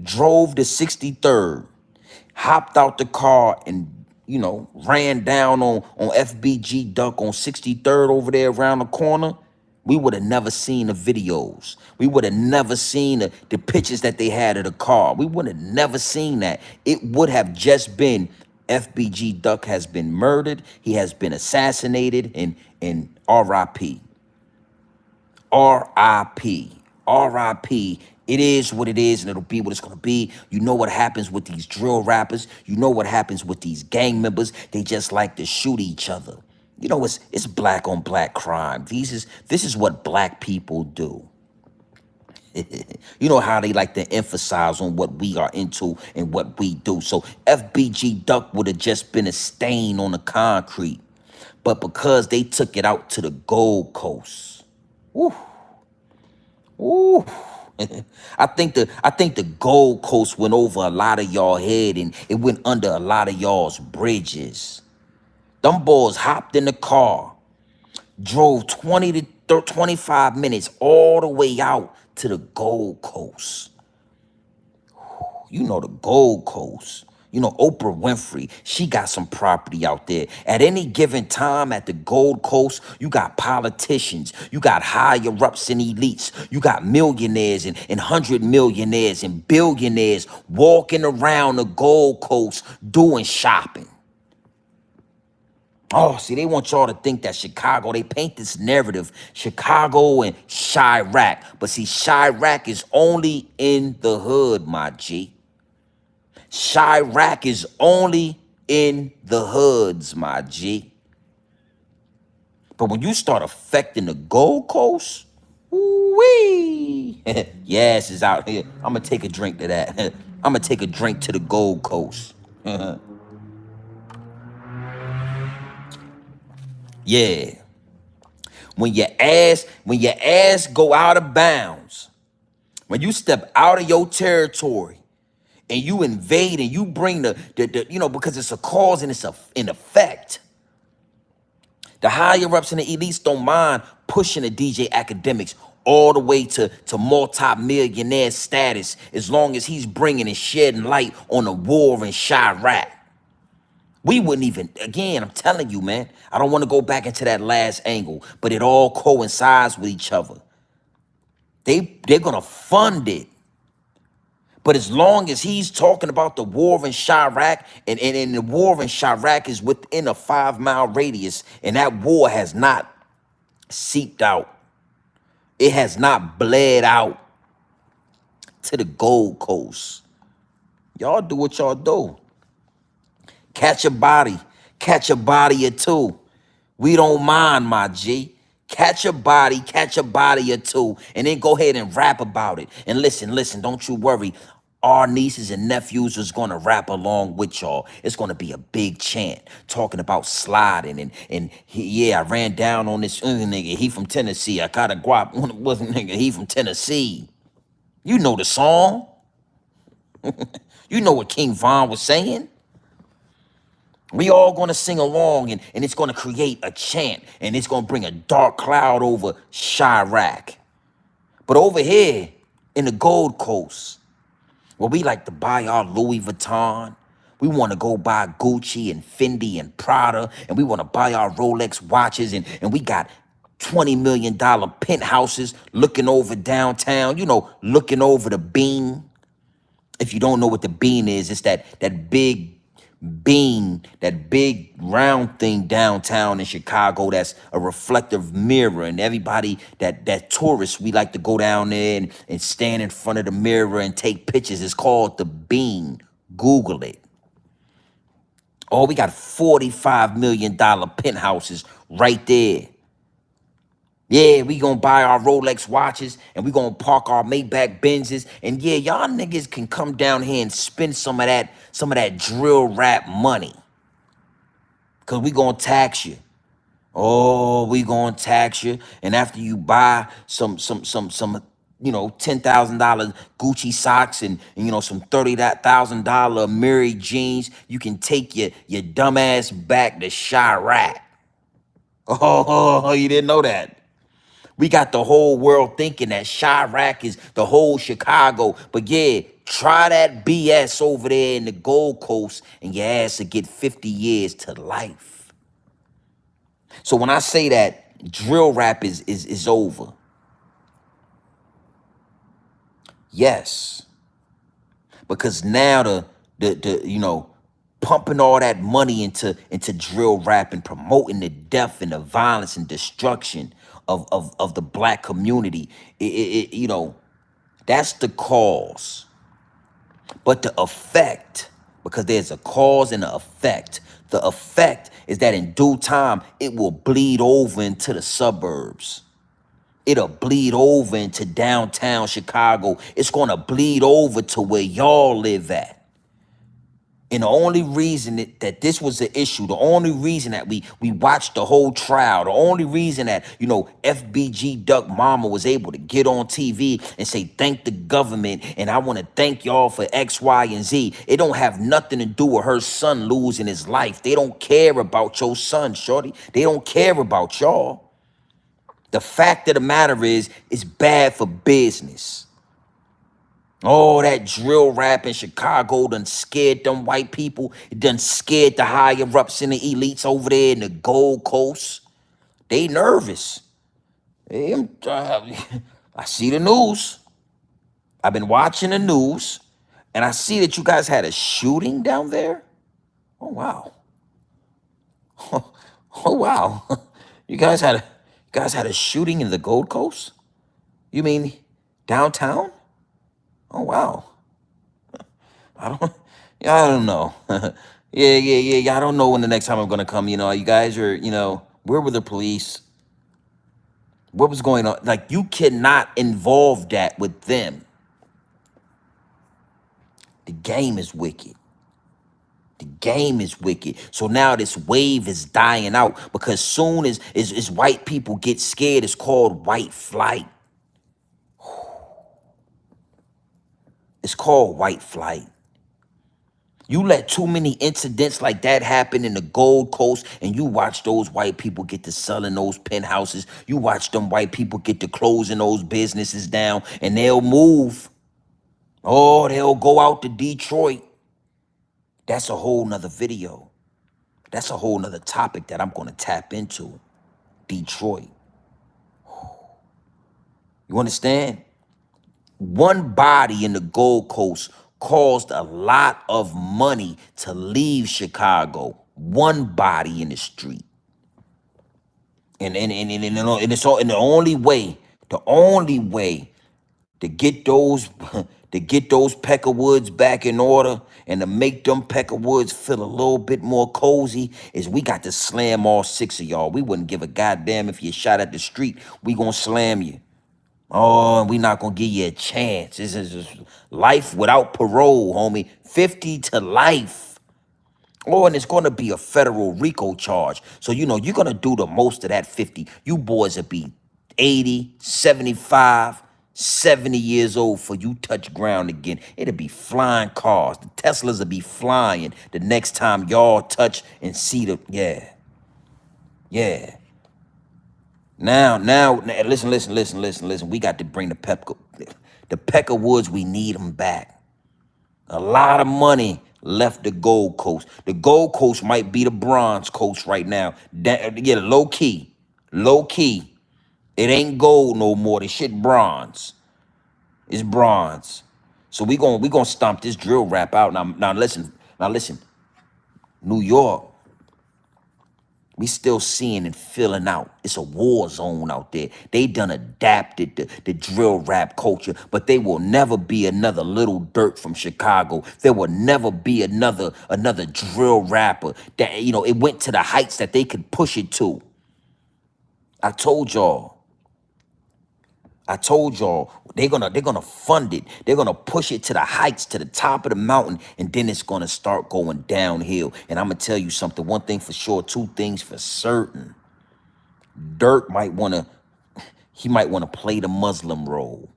drove to 63rd, hopped out the car and ran down on FBG Duck on 63rd over there around the corner, we would have never seen the videos. We would have never seen the pictures that they had of the car. We would have never seen that. It would have just been FBG Duck has been murdered. He has been assassinated, and RIP. RIP. RIP. It is what it is, and it'll be what it's gonna be. You know what happens with these drill rappers. You know what happens with these gang members. They just like to shoot each other. It's black on black crime. This is what black people do. You know how they like to emphasize on what we are into and what we do. So FBG Duck would have just been a stain on the concrete. But because they took it out to the Gold Coast, woo, woo. I think the Gold Coast went over a lot of y'all head, and it went under a lot of y'all's bridges. Them boys hopped in the car, drove 20 to 25 minutes all the way out to the Gold Coast. The Gold Coast. Oprah Winfrey, she got some property out there. At any given time at the Gold Coast, you got politicians, you got higher ups and elites, you got millionaires and 100 millionaires and billionaires walking around the Gold Coast doing shopping. Oh, see, they want y'all to think that Chicago, they paint this narrative, Chicago and Chirac. But see, Chirac is only in the hood, my G. Chirac is only in the hoods, my G. But when you start affecting the Gold Coast, wee, yes, it's out here. I'm going to take a drink to that. I'm going to take a drink to the Gold Coast. Yeah. When your ass go out of bounds, when you step out of your territory, and you invade and you bring the because it's a cause and it's an effect. The higher ups and the elites don't mind pushing the DJ Academics all the way to multi-millionaire status, as long as he's bringing and shedding light on the war in Chirac. We wouldn't even, again, I'm telling you, man, I don't want to go back into that last angle, but it all coincides with each other. They're going to fund it. But as long as he's talking about the war in Chirac, and the war in Chirac is within a 5 mile radius, and that war has not seeped out, it has not bled out to the Gold Coast. Y'all do what y'all do. Catch a body or two. We don't mind, my G. Catch a body or two, and then go ahead and rap about it. And listen, don't you worry. Our nieces and nephews is gonna rap along with y'all. It's gonna be a big chant talking about sliding yeah, I ran down on this nigga. He from Tennessee. I caught a guap. Wasn't nigga. He from Tennessee. You know the song. You know what King Von was saying. We all gonna sing along, and it's gonna create a chant, and it's gonna bring a dark cloud over Chirac. But over here in the Gold Coast, where we like to buy our Louis Vuitton, we want to go buy Gucci and Fendi and Prada, and we want to buy our Rolex watches, and we got $20 million penthouses looking over downtown, looking over the bean. If you don't know what the bean is, it's that big bean, that big round thing downtown in Chicago that's a reflective mirror. And everybody that tourists, we like to go down there and stand in front of the mirror and take pictures. It's called the bean. Google it. Oh, we got $45 million penthouses right there. Yeah, we gonna buy our Rolex watches and we gonna park our Maybach Benzes. And yeah, y'all niggas can come down here and spend some of that drill rap money. Cause we gonna tax you. Oh, we gonna tax you. And after you buy some $10,000 Gucci socks and some $30,000 Mary jeans, you can take your dumb ass back to Chirac. Oh, you didn't know that. We got the whole world thinking that Chirac is the whole Chicago. But yeah, try that BS over there in the Gold Coast and your ass will get 50 years to life. So when I say that drill rap is over, yes. Because now the pumping all that money into drill rap and promoting the death and the violence and destruction of the black community, that's the cause. But the effect, because there's a cause and an effect, the effect is that in due time, it will bleed over into the suburbs. It'll bleed over into downtown Chicago. It's going to bleed over to where y'all live at. And the only reason that this was an issue, the only reason that we watched the whole trial, the only reason that, FBG Duck Mama was able to get on TV and say, thank the government, and I want to thank y'all for X, Y, and Z. It don't have nothing to do with her son losing his life. They don't care about your son, shorty. They don't care about y'all. The fact of the matter is, it's bad for business. Oh, that drill rap in Chicago done scared them white people. It done scared the higher ups and the elites over there in the Gold Coast. They nervous. I see the news. I've been watching the news, and I see that you guys had a shooting down there. Oh, wow. Oh, wow. You guys had a shooting in the Gold Coast? You mean downtown? Oh, wow. I don't know. Yeah. I don't know when the next time I'm gonna come. You guys are, where were the police? What was going on? Like, you cannot involve that with them. The game is wicked. The game is wicked. So now this wave is dying out because soon as white people get scared, it's called white flight. It's called white flight. You let too many incidents like that happen in the Gold Coast, and you watch those white people get to selling those penthouses. You watch them white people get to closing those businesses down, and they'll move. Oh, they'll go out to Detroit. That's a whole nother video. That's a whole nother topic that I'm going to tap into. Detroit. You understand? One body in the Gold Coast caused a lot of money to leave Chicago. One body in the street. And it's all, and the only way to get those Peckerwoods back in order and to make them Peckerwoods feel a little bit more cozy is we got to slam all 6 of y'all. We wouldn't give a goddamn if you shot at the street. We gonna slam you. Oh, we not gonna give you a chance. This is just life without parole, homie. 50 to life. Oh, and it's gonna be a federal RICO charge. So, you know, you're gonna do the most of that 50. You boys will be 80, 75, 70 years old for you touch ground again. It'll be flying cars. The Teslas will be flying the next time y'all touch and see the, yeah, yeah. Now, listen. We got to bring the Pecker Woods. We need them back. A lot of money left the Gold Coast. The Gold Coast might be the Bronze Coast right now. Yeah, low key. It ain't gold no more. The shit bronze. It's bronze. So we gonna stomp this drill rap out. Now listen. New York. We still seeing and feeling out. It's a war zone out there. They done adapted the drill rap culture, but they will never be another Little Dirt from Chicago. There will never be another drill rapper that, you know, it went to the heights that they could push it to. I told y'all. They're gonna fund it. They're gonna push it to the heights, to the top of the mountain, and then it's gonna start going downhill. And I'm gonna tell you something. One thing for sure, two things for certain. Dirk might wanna he might wanna play the Muslim role.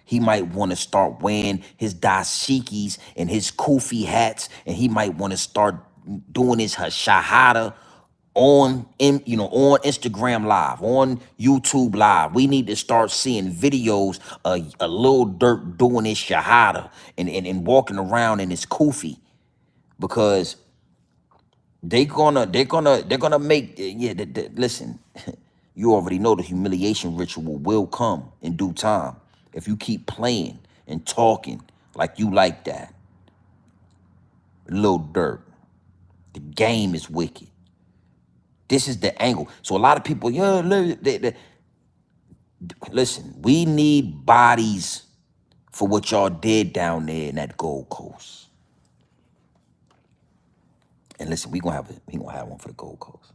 He might want to start wearing his dashikis and his kufi hats, and he might want to start doing his shahada on Instagram Live, on YouTube Live. We need to start seeing videos of a Lil Durk doing his shahada and walking around in his kufi, because they're gonna make, yeah, listen. You already know the humiliation ritual will come in due time if you keep playing and talking like you like that. Lil Durk. The game is wicked. This is the angle. So a lot of people, yeah, listen, we need bodies for what y'all did down there in that Gold Coast. And listen, we gonna have one for the Gold Coast.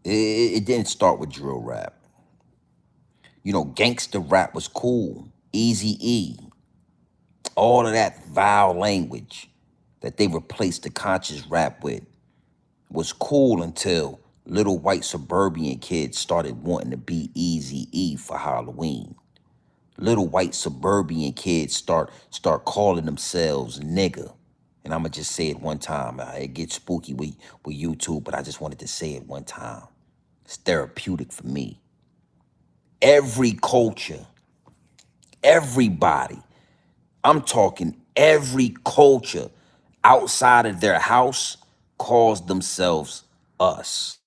It didn't start with drill rap. You know, gangster rap was cool. Easy E, all of that vile language that they replaced the conscious rap with was cool until little white suburban kids started wanting to be Easy E for Halloween. Little white suburban kids start calling themselves nigga. And I'ma just say it one time. It gets spooky with YouTube, but I just wanted to say it one time. It's therapeutic for me. Every culture, everybody, I'm talking every culture outside of their house calls themselves us.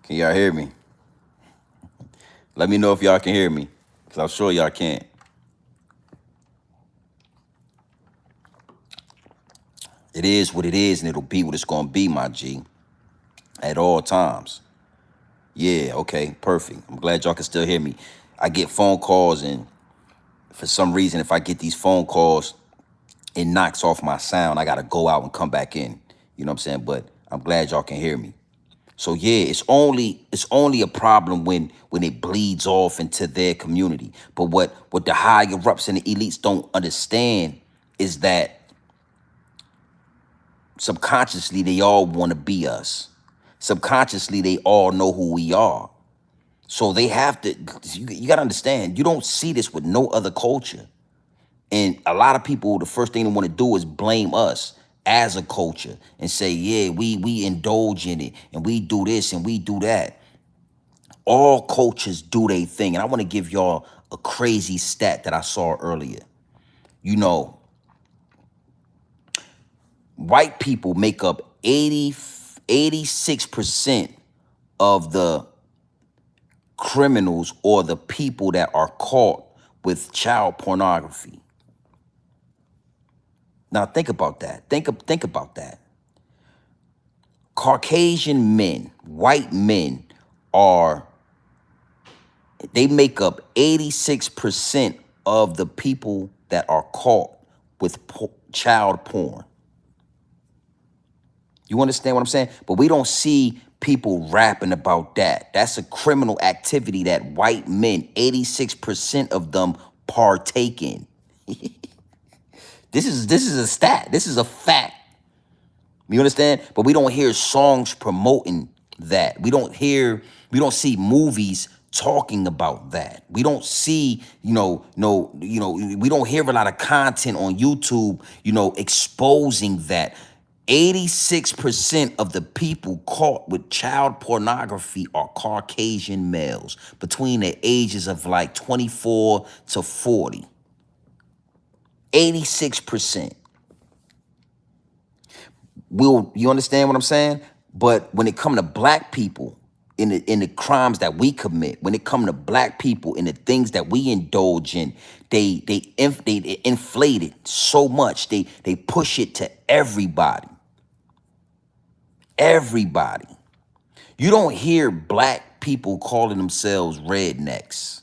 Can y'all hear me? Let me know if y'all can hear me, because I'm sure y'all can't. It is what it is, and it'll be what it's gonna be, my G, at all times. Yeah, okay, perfect. I'm glad y'all can still hear me. I get phone calls, and for some reason, if I get these phone calls, it knocks off my sound. I gotta go out and come back in. You know what I'm saying? But I'm glad y'all can hear me. So yeah, it's only a problem when it bleeds off into their community. But what the higher ups and the elites don't understand is that subconsciously they all want to be us. Subconsciously they all know who we are. So they have to. You got to understand. You don't see this with no other culture. And a lot of people, the first thing they want to do is blame us as a culture and say, yeah, we indulge in it and we do this and we do that. All cultures do their thing. And I want to give y'all a crazy stat that I saw earlier. You know, white people make up 86% of the criminals or the people that are caught with child pornography. Now think about that. Think about that. Caucasian men, white men, are, they make up 86% of the people that are caught with child porn. You understand what I'm saying? But we don't see people rapping about that. That's a criminal activity that white men, 86% of them partake in. This is a stat. This is a fact. You understand? But we don't hear songs promoting that. We don't see movies talking about that. We don't see, we don't hear a lot of content on YouTube, exposing that. 86% of the people caught with child pornography are Caucasian males between the ages of like 24 to 40. 86%. You understand what I'm saying? But when it come to black people, in the crimes that we commit, when it come to black people in the things that we indulge in, they inflate it so much. They push it to everybody. Everybody. You don't hear black people calling themselves rednecks.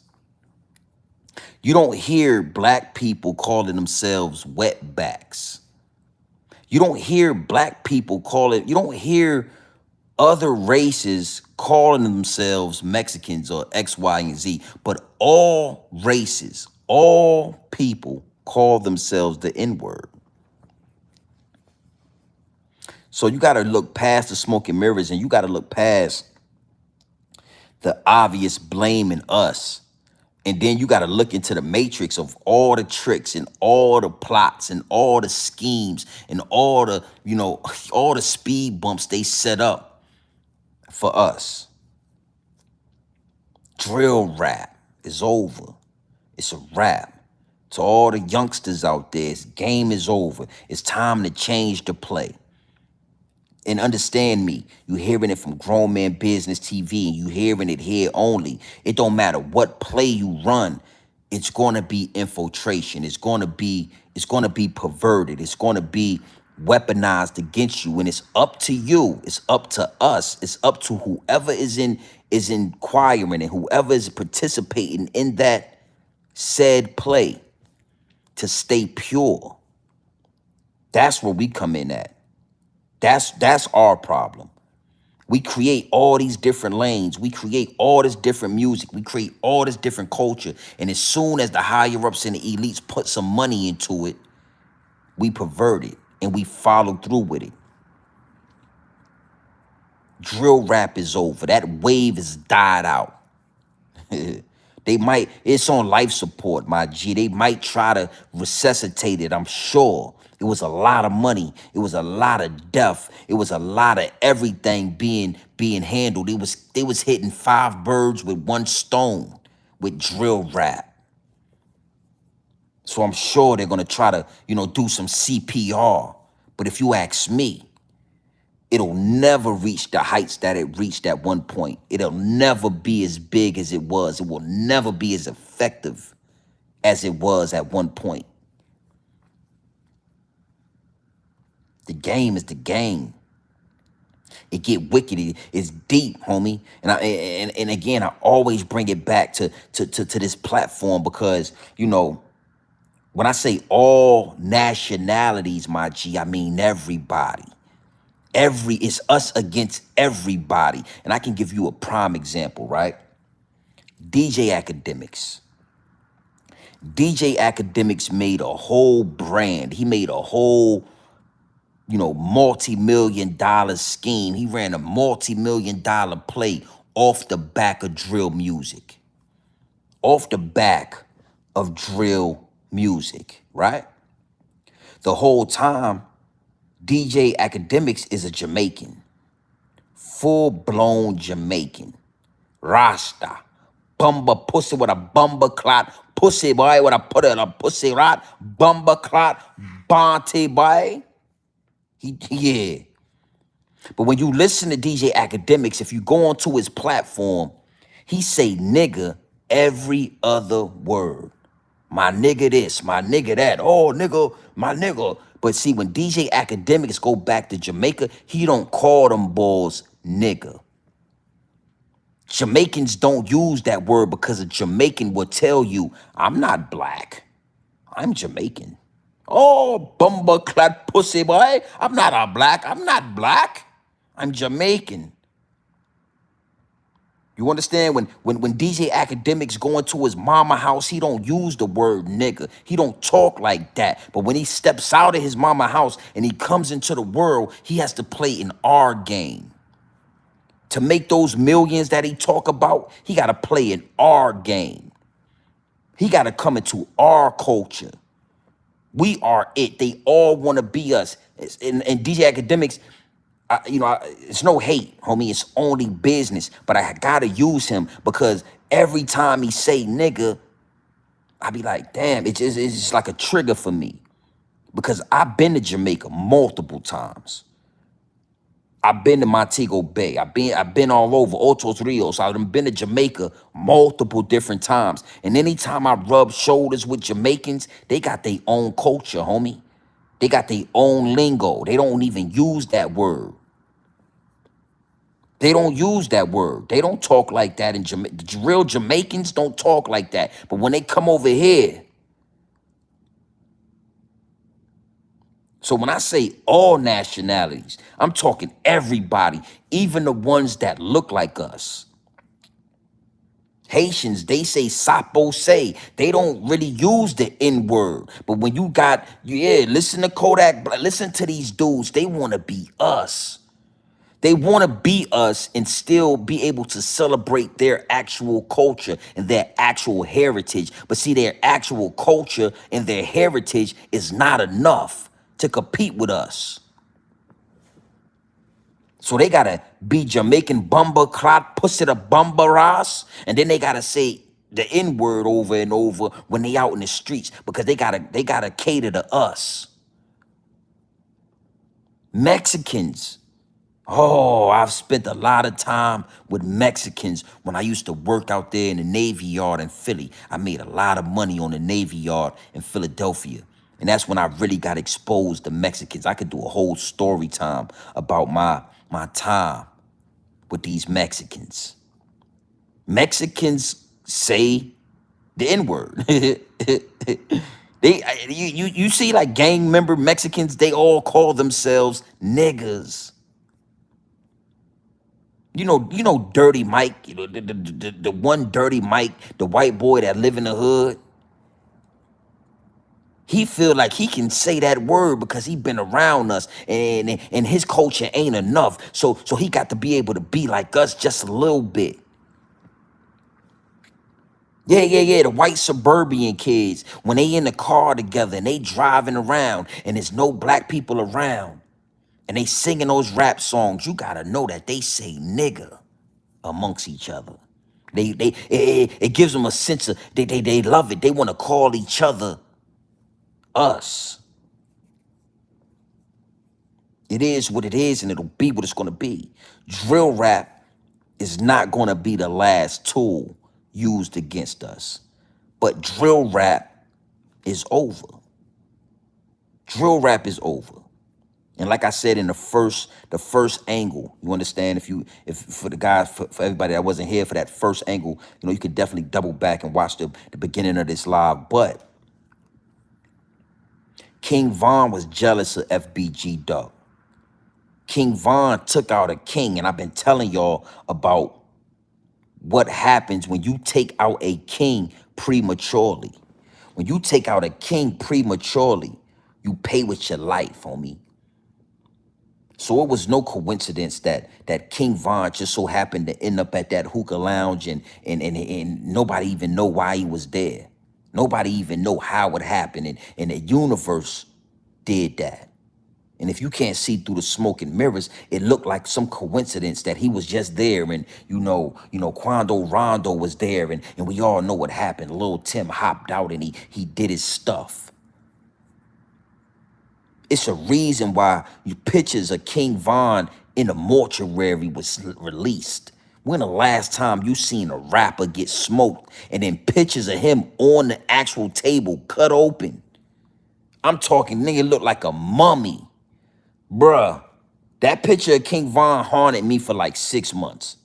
You don't hear black people calling themselves wetbacks. You don't hear black people you don't hear other races calling themselves Mexicans or X, Y, and Z, but all races, all people call themselves the N-word. So you got to look past the smoke and mirrors, and you got to look past the obvious blaming us. And then you got to look into the matrix of all the tricks and all the plots and all the schemes and all the, all the speed bumps they set up for us. Drill rap is over. It's a wrap. To all the youngsters out there, this game is over. It's time to change the play. And understand me, you hearing it from Grown Man Business TV, and you hearing it here only. It don't matter what play you run, it's gonna be infiltration. It's gonna be perverted. It's gonna be weaponized against you. And it's up to you. It's up to us. It's up to whoever is inquiring and whoever is participating in that said play to stay pure. That's where we come in at. That's our problem. We create all these different lanes. We create all this different music. We create all this different culture. And as soon as the higher ups and the elites put some money into it, we pervert it and we follow through with it. Drill rap is over. That wave has died out. It's on life support, my G. They might try to resuscitate it, I'm sure. It was a lot of money. It was a lot of death. It was a lot of everything being handled. They was hitting 5 birds with 1 stone with drill rap. So I'm sure they're gonna try to, do some CPR. But if you ask me, it'll never reach the heights that it reached at one point. It'll never be as big as it was. It will never be as effective as it was at one point. The game is the game. It get wicked. It's deep, homie. And again, I always bring it back to this platform because, when I say all nationalities, my G, I mean everybody. It's us against everybody. And I can give you a prime example, right? DJ Academics. DJ Academics made a whole brand. He made a whole, multi-million-dollar scheme. He ran a multi-million-dollar play off the back of drill music. Off the back of drill music, right? The whole time, DJ Academics is a Jamaican. Full-blown Jamaican. Rasta. Bumba pussy with a bumba clot. Pussy boy with a put in a pussy rat. Bumba clot. Bonte boy. Yeah. But when you listen to DJ Academics, if you go onto his platform, he say nigga every other word. My nigga this, my nigga that. Oh, nigga, my nigga. But see, when DJ Academics go back to Jamaica, he don't call them boys nigga. Jamaicans don't use that word because a Jamaican will tell you, I'm not black, I'm Jamaican. Oh, bumba clad pussy boy, I'm not a black, I'm not black, I'm Jamaican. You understand? When DJ Academics go into his mama house, he don't use the word nigga. He don't talk like that. But when he steps out of his mama house and he comes into the world, he has to play an R game. To make those millions that he talk about, he got to play an R game. He got to come into our culture. We are it. They all want to be us. And DJ Academics, it's no hate, homie. It's only business. But I gotta use him because every time he say nigga, I be like, damn, it's just like a trigger for me. Because I've been to Jamaica multiple times. I've been to Montego Bay. I've been all over Otros Rios. I've been to Jamaica multiple different times. And anytime I rub shoulders with Jamaicans, they got their own culture, homie. They got their own lingo. They don't even use that word. They don't use that word. They don't talk like that in Jamaica. Real Jamaicans don't talk like that. But when they come over here, so when I say all nationalities, I'm talking everybody, even the ones that look like us. Haitians, they say sapo say. They don't really use the N word. But when you got, yeah, listen to Kodak, listen to these dudes. They want to be us. They want to be us and still be able to celebrate their actual culture and their actual heritage. But see, their actual culture and their heritage is not enough to compete with us. So they got to be Jamaican bumba clot, pussy the bumba ras. And then they got to say the N word over and over when they out in the streets because they gotta cater to us. Mexicans. Oh, I've spent a lot of time with Mexicans when I used to work out there in the Navy Yard in Philly. I made a lot of money on the Navy Yard in Philadelphia. And that's when I really got exposed to Mexicans. I could do a whole story time about my time with these Mexicans. Mexicans say the N-word. You see like gang member Mexicans, they all call themselves niggas. You know, Dirty Mike, the one Dirty Mike, the white boy that live in the hood. He feel like he can say that word because he been around us and his culture ain't enough. So he got to be able to be like us just a little bit. Yeah. The white suburban kids, when they in the car together and they driving around and there's no black people around and they singing those rap songs, you gotta know that they say nigga amongst each other. It gives them a sense of they love it. They want to call each other us. It is what it is, and it'll be what it's gonna be. Drill rap is not gonna be the last tool used against us. But drill rap is over. Drill rap is over. And like I said in the first angle, you understand, if for the guys, for everybody that wasn't here for that first angle, you could definitely double back and watch the beginning of this live. But King Von was jealous of FBG Duck. King Von took out a king, and I've been telling y'all about what happens when you take out a king prematurely. When you take out a king prematurely, you pay with your life, homie. So it was no coincidence that King Von just so happened to end up at that hookah lounge and nobody even know why he was there. Nobody even know how it happened, and the universe did that. And if you can't see through the smoke and mirrors, it looked like some coincidence that he was just there. And Quando Rondo was there, and we all know what happened. Lil Tim hopped out and he did his stuff. It's a reason why you pictures of King Von in the mortuary was released. When the last time you seen a rapper get smoked and then pictures of him on the actual table cut open? I'm talking nigga look like a mummy. Bruh, that picture of King Von haunted me for like 6 months.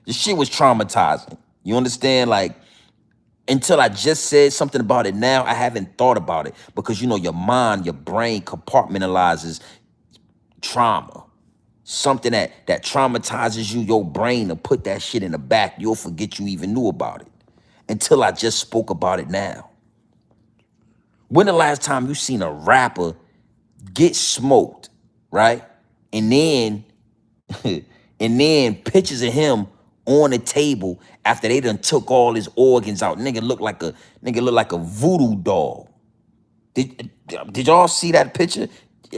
The shit was traumatizing. You understand? Like, until I just said something about it now, I haven't thought about it because you know your mind, your brain compartmentalizes trauma. Something that traumatizes you, your brain to put that shit in the back, you'll forget you even knew about it. Until I just spoke about it now. When the last time you seen a rapper get smoked, right? And then and then pictures of him on the table after they done took all his organs out. Nigga look like a voodoo doll. Did y'all see that picture?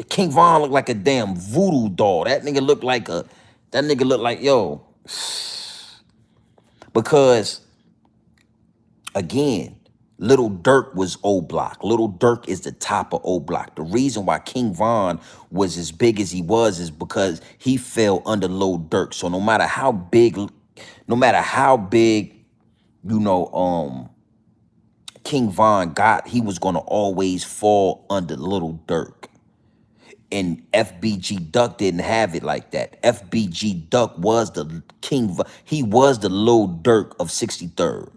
King Von looked like a damn voodoo doll. That nigga looked like, yo, because again, Little Dirk was O Block. Little Dirk is the top of O Block. The reason why King Von was as big as he was is because he fell under Lil Durk. So no matter how big, you know, King Von got, he was gonna always fall under Little Dirk. And FBG Duck didn't have it like that. FBG Duck was the he was the Lil Durk of 63rd.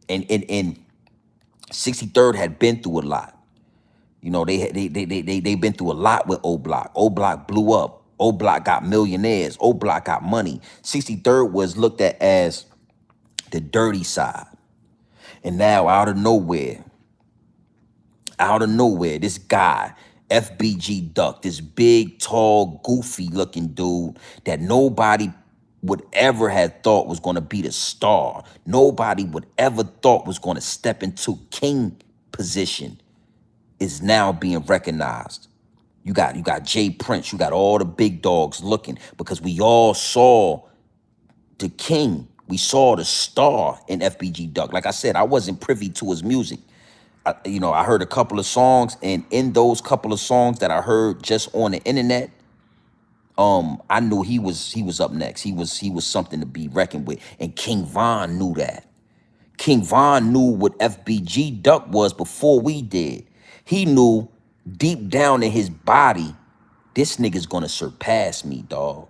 And 63rd had been through a lot. You know, they been through a lot with O Block. O Block blew up. O Block got millionaires. O Block got money. 63rd was looked at as the dirty side. And now out of nowhere, this guy, FBG Duck, this big, tall, goofy looking dude that nobody would ever have thought was going to be the star. Nobody would ever thought was going to step into king position is now being recognized. You got Jay Prince, you got all the big dogs looking because we all saw the king. We saw the star in FBG Duck. Like I said, I wasn't privy to his music. I heard a couple of songs, and in those couple of songs that I heard just on the internet, I knew he was up next. He was something to be reckoned with, and King Von knew that. King Von knew what FBG Duck was before we did. He knew deep down in his body, this nigga's gonna surpass me, dog.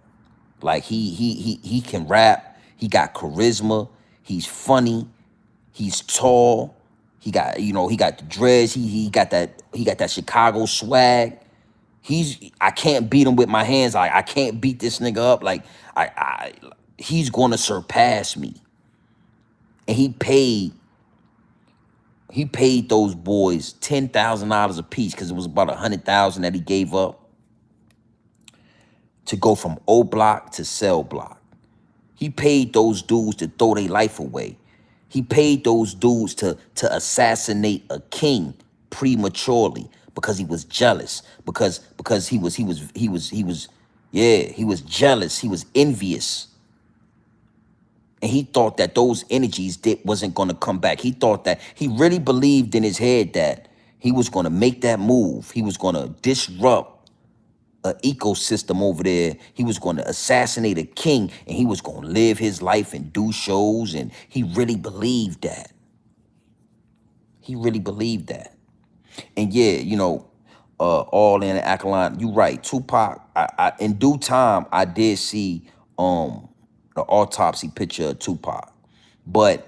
Like he can rap. He got charisma. He's funny. He's tall. He got the dreads. He got that Chicago swag. I can't beat him with my hands. I can't beat this nigga up. Like he's gonna surpass me. And he paid those boys $10,000 a piece because it was about 100,000 that he gave up to go from O Block to Cell Block. He paid those dudes to throw their life away. He paid those dudes to assassinate a king prematurely because he was jealous. Because he was jealous. He was envious. And he thought that those energies wasn't going to come back. He thought that he really believed in his head that he was going to make that move. He was going to disrupt an ecosystem over there. He was going to assassinate a king, and he was going to live his life and do shows. And he really believed that. He really believed that. And yeah, all in the Acolyte, you right. Tupac, I in due time, I did see the autopsy picture of Tupac. But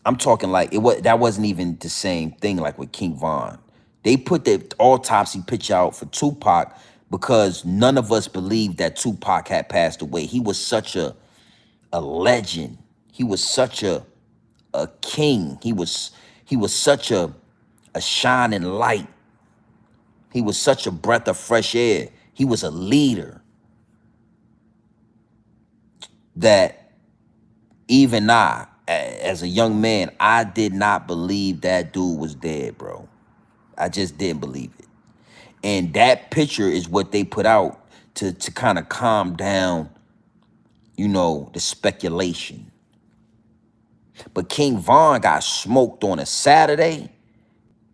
I'm talking like that wasn't even the same thing like with King Von. They put the autopsy picture out for Tupac because none of us believed that Tupac had passed away. He was such a legend. He was such a king. He was such a shining light. He was such a breath of fresh air. He was a leader that even I, as a young man, I did not believe that dude was dead, bro. I just didn't believe it. And that picture is what they put out to kind of calm down, the speculation. But King Von got smoked on a Saturday,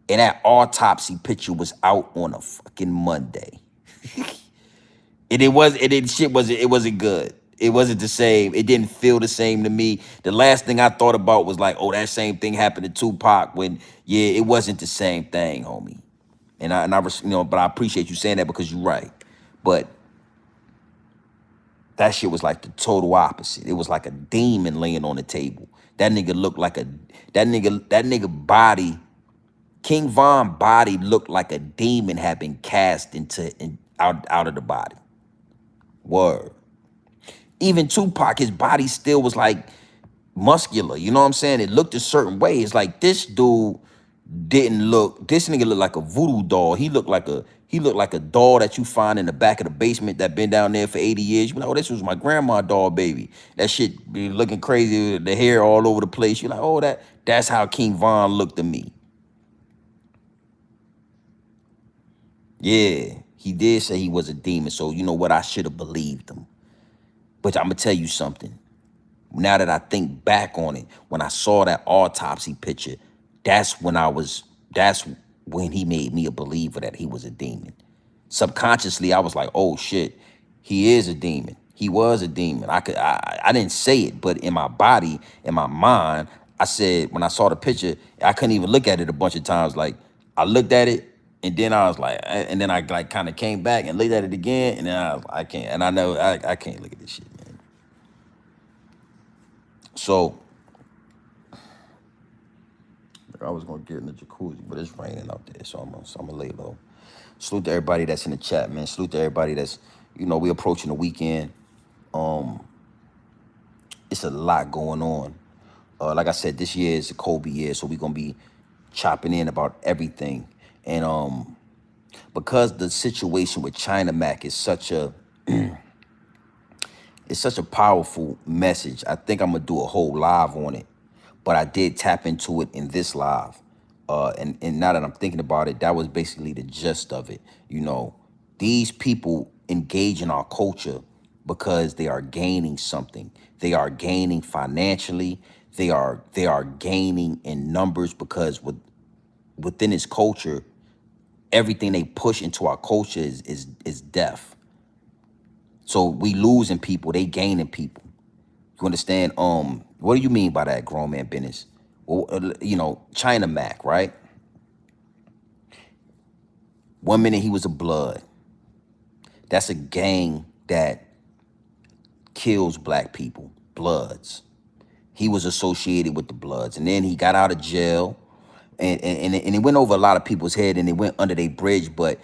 and that autopsy picture was out on a fucking Monday. And it wasn't good. It wasn't the same. It didn't feel the same to me. The last thing I thought about was like, oh, that same thing happened to Tupac it wasn't the same thing, homie. But I appreciate you saying that because you're right. But That shit was like the total opposite. It was like a demon laying on the table. That nigga looked like that nigga body, King Von body looked like a demon had been cast out of the body. Word. Even Tupac, his body still was like muscular. You know what I'm saying? It looked a certain way. It's like this dude didn't look. This nigga looked like a voodoo doll. He looked like a doll that you find in the back of the basement that been down there for 80 years. You be like, oh, this was my grandma doll, baby. That shit be looking crazy. The hair all over the place. You're like, oh, that's how King Von looked to me. Yeah, he did say he was a demon. So you know what? I should have believed him. But I'm gonna tell you something. Now that I think back on it, when I saw that autopsy picture, that's when that's when he made me a believer that he was a demon. Subconsciously, I was like, oh shit, he is a demon. He was a demon. I didn't say it, but in my body, in my mind, I said, when I saw the picture, I couldn't even look at it a bunch of times. Like I looked at it and then I was like, and then I like kind of came back and looked at it again. And then I can't, and I know I can't look at this shit, man. So I was gonna get in the jacuzzi, but it's raining out there, so I'm gonna lay low. Salute to everybody that's in the chat, man. Salute to everybody that's, we approaching the weekend. It's a lot going on. Like I said, this year is the Kobe year, so we're gonna be chopping in about everything. And because the situation with China Mac is such a powerful message, I think I'm gonna do a whole live on it. But I did tap into it in this live. And now that I'm thinking about it, that was basically the gist of it. These people engage in our culture because they are gaining something. They are gaining financially. They are gaining in numbers because within this culture, everything they push into our culture is death. So we losing people, they gaining people. You understand? What do you mean by that, grown man business? Well, China Mac, right? 1 minute he was a blood. That's a gang that kills black people, Bloods. He was associated with the Bloods, and then he got out of jail, and it went over a lot of people's head, and it went under their bridge. But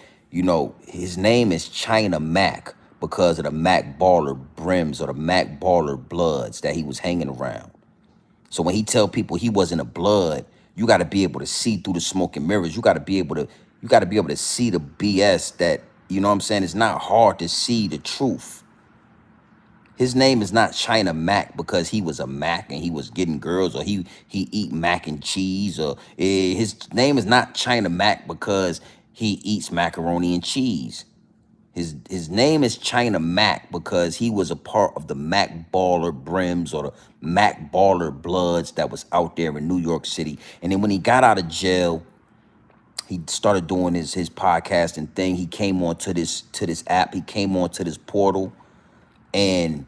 his name is China Mac because of the Mac Baller brims or the Mac Baller Bloods that he was hanging around. So when he tell people he wasn't a blood, you got to be able to see through the smoke and mirrors. You got to be able to see the BS that, you know what I'm saying? It's not hard to see the truth. His name is not China Mac because he was a Mac and he was getting girls, or he eat mac and cheese, or his name is not China Mac because he eats macaroni and cheese. His name is China Mac because he was a part of the Mac Baller Brims or the Mac Baller Bloods that was out there in New York City. And then when he got out of jail, he started doing his podcasting thing. He came onto this app. He came onto this portal, and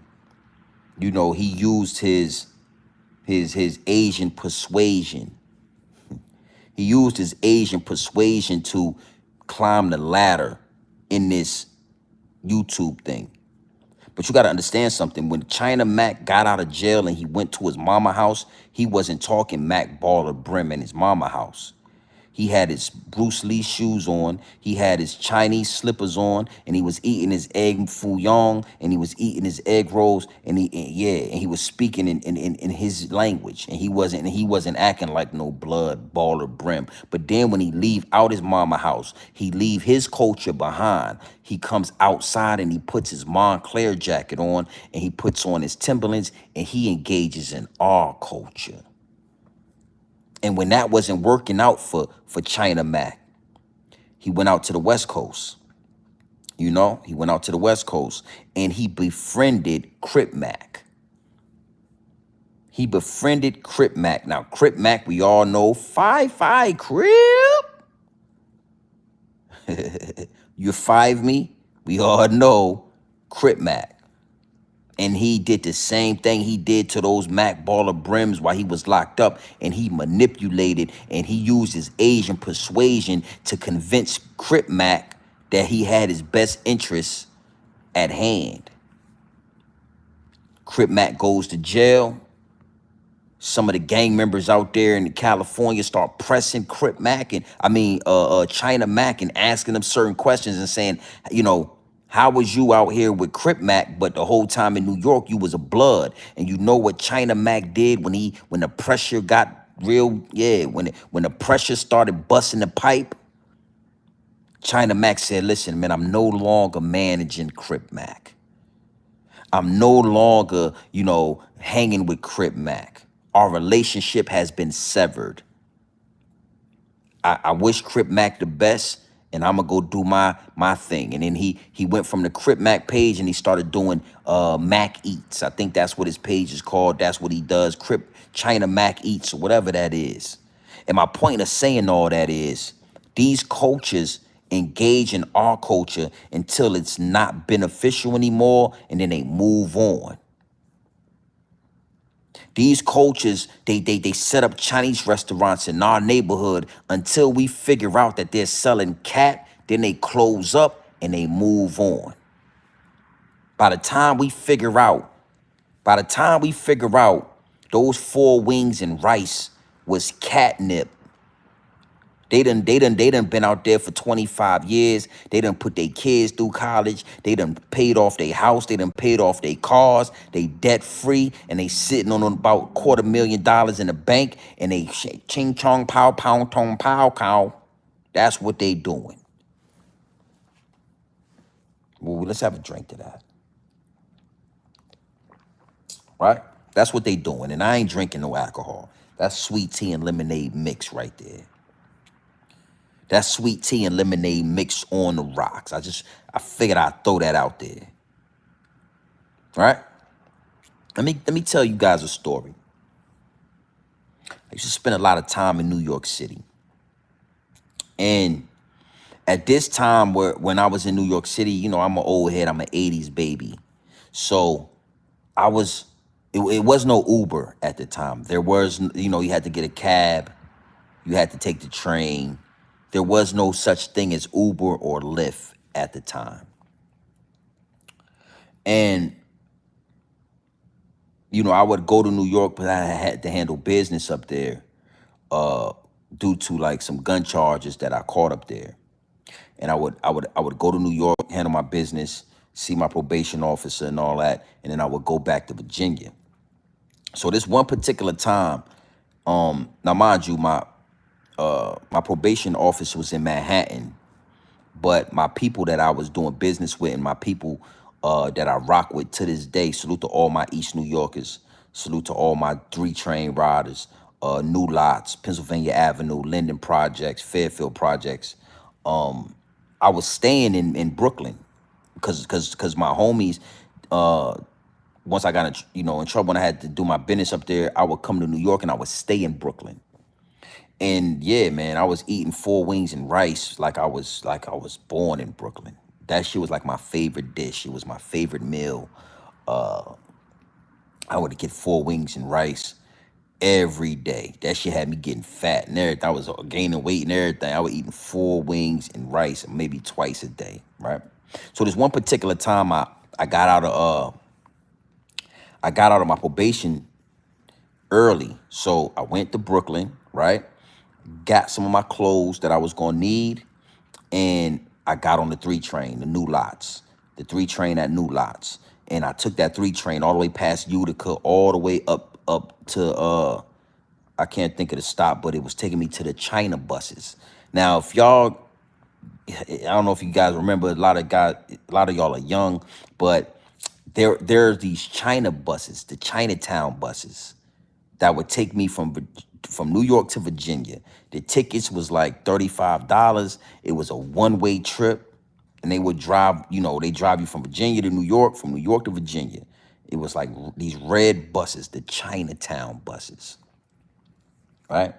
he used his Asian persuasion. He used his Asian persuasion to climb the ladder in this YouTube thing. But you got to understand something. When China Mac got out of jail and he went to his mama house, he wasn't talking Mac Baller Brim in his mama house. He had his Bruce Lee shoes on. He had his Chinese slippers on, and he was eating his egg foo-young, and he was eating his egg rolls, and he was speaking in his language, and he wasn't acting like no blood baller brim. But then when he leave out his mama house, he leave his culture behind. He comes outside and he puts his Montclair jacket on, and he puts on his Timberlands, and he engages in our culture. And when that wasn't working out for China Mac, he went out to the West Coast. He went out to the West Coast and he befriended Crip Mac. He befriended Crip Mac. Now, Crip Mac, we all know, Fi Crip. You five me? We all know Crip Mac. And he did the same thing he did to those Mac Baller Brims while he was locked up. And he manipulated and he used his Asian persuasion to convince Crip Mac that he had his best interests at hand. Crip Mac goes to jail. Some of the gang members out there in California start pressing Crip Mac and China Mac and asking them certain questions and saying, you know, how was you out here with Crip Mac, but the whole time in New York you was a blood? And you know what China Mac did when the pressure got real, yeah, when the pressure started busting the pipe, China Mac said, listen, man, I'm no longer managing Crip Mac. I'm no longer, hanging with Crip Mac. Our relationship has been severed. I wish Crip Mac the best, and I'm gonna go do my thing. And then he went from the Crip Mac page and he started doing Mac Eats. I think that's what his page is called. That's what he does. Crip China Mac Eats or whatever that is. And my point of saying all that is these cultures engage in our culture until it's not beneficial anymore, and then they move on. These cultures, they set up Chinese restaurants in our neighborhood until we figure out that they're selling cat, then they close up and they move on. By the time we figure out, those four wings and rice was catnip. They done been out there for 25 years. They done put their kids through college. They done paid off their house. They done paid off their cars. They debt free, and they sitting on about $250,000 in the bank, and they ching chong pow pow tong pow cow. That's what they doing. Well, let's have a drink to that. Right? That's what they doing. And I ain't drinking no alcohol. That's sweet tea and lemonade mix right there. That's sweet tea and lemonade mixed on the rocks. I figured I'd throw that out there. Right? Let me tell you guys a story. I used to spend a lot of time in New York City. And at this time when I was in New York City, I'm an old head, I'm an 80s baby. So it was no Uber at the time. There was, you had to get a cab. You had to take the train. There was no such thing as Uber or Lyft at the time. And, I would go to New York, but I had to handle business up there due to like some gun charges that I caught up there. And I would go to New York, handle my business, see my probation officer and all that, and then I would go back to Virginia. So this one particular time, now mind you, my probation office was in Manhattan, but my people that I was doing business with and my people that I rock with to this day, salute to all my East New Yorkers, salute to all my 3 train riders, New Lots, Pennsylvania Avenue, Linden Projects, Fairfield Projects. I was staying in Brooklyn because my homies, once I got in trouble and I had to do my business up there, I would come to New York and I would stay in Brooklyn. And yeah, man, I was eating 4 wings and rice like I was born in Brooklyn. That shit was like my favorite dish. It was my favorite meal. I would get 4 wings and rice every day. That shit had me getting fat and everything. I was gaining weight and everything. I was eating 4 wings and rice maybe twice a day, right? So this one particular time I got out of my probation early. So I went to Brooklyn, right? Got some of my clothes that I was gonna need, and I got on the 3 train, the New Lots, the 3 train at New Lots, and I took that 3 train all the way past Utica, all the way up to I can't think of the stop, but it was taking me to the China buses. Now, if y'all, I don't know if you guys remember, a lot of y'all are young, but there's these China buses, the Chinatown buses, that would take me from New York to Virginia. The tickets was like $35. It was a one-way trip, and they would drive, they drive you from Virginia to New York, from New York to Virginia. It was like these red buses, the Chinatown buses, right?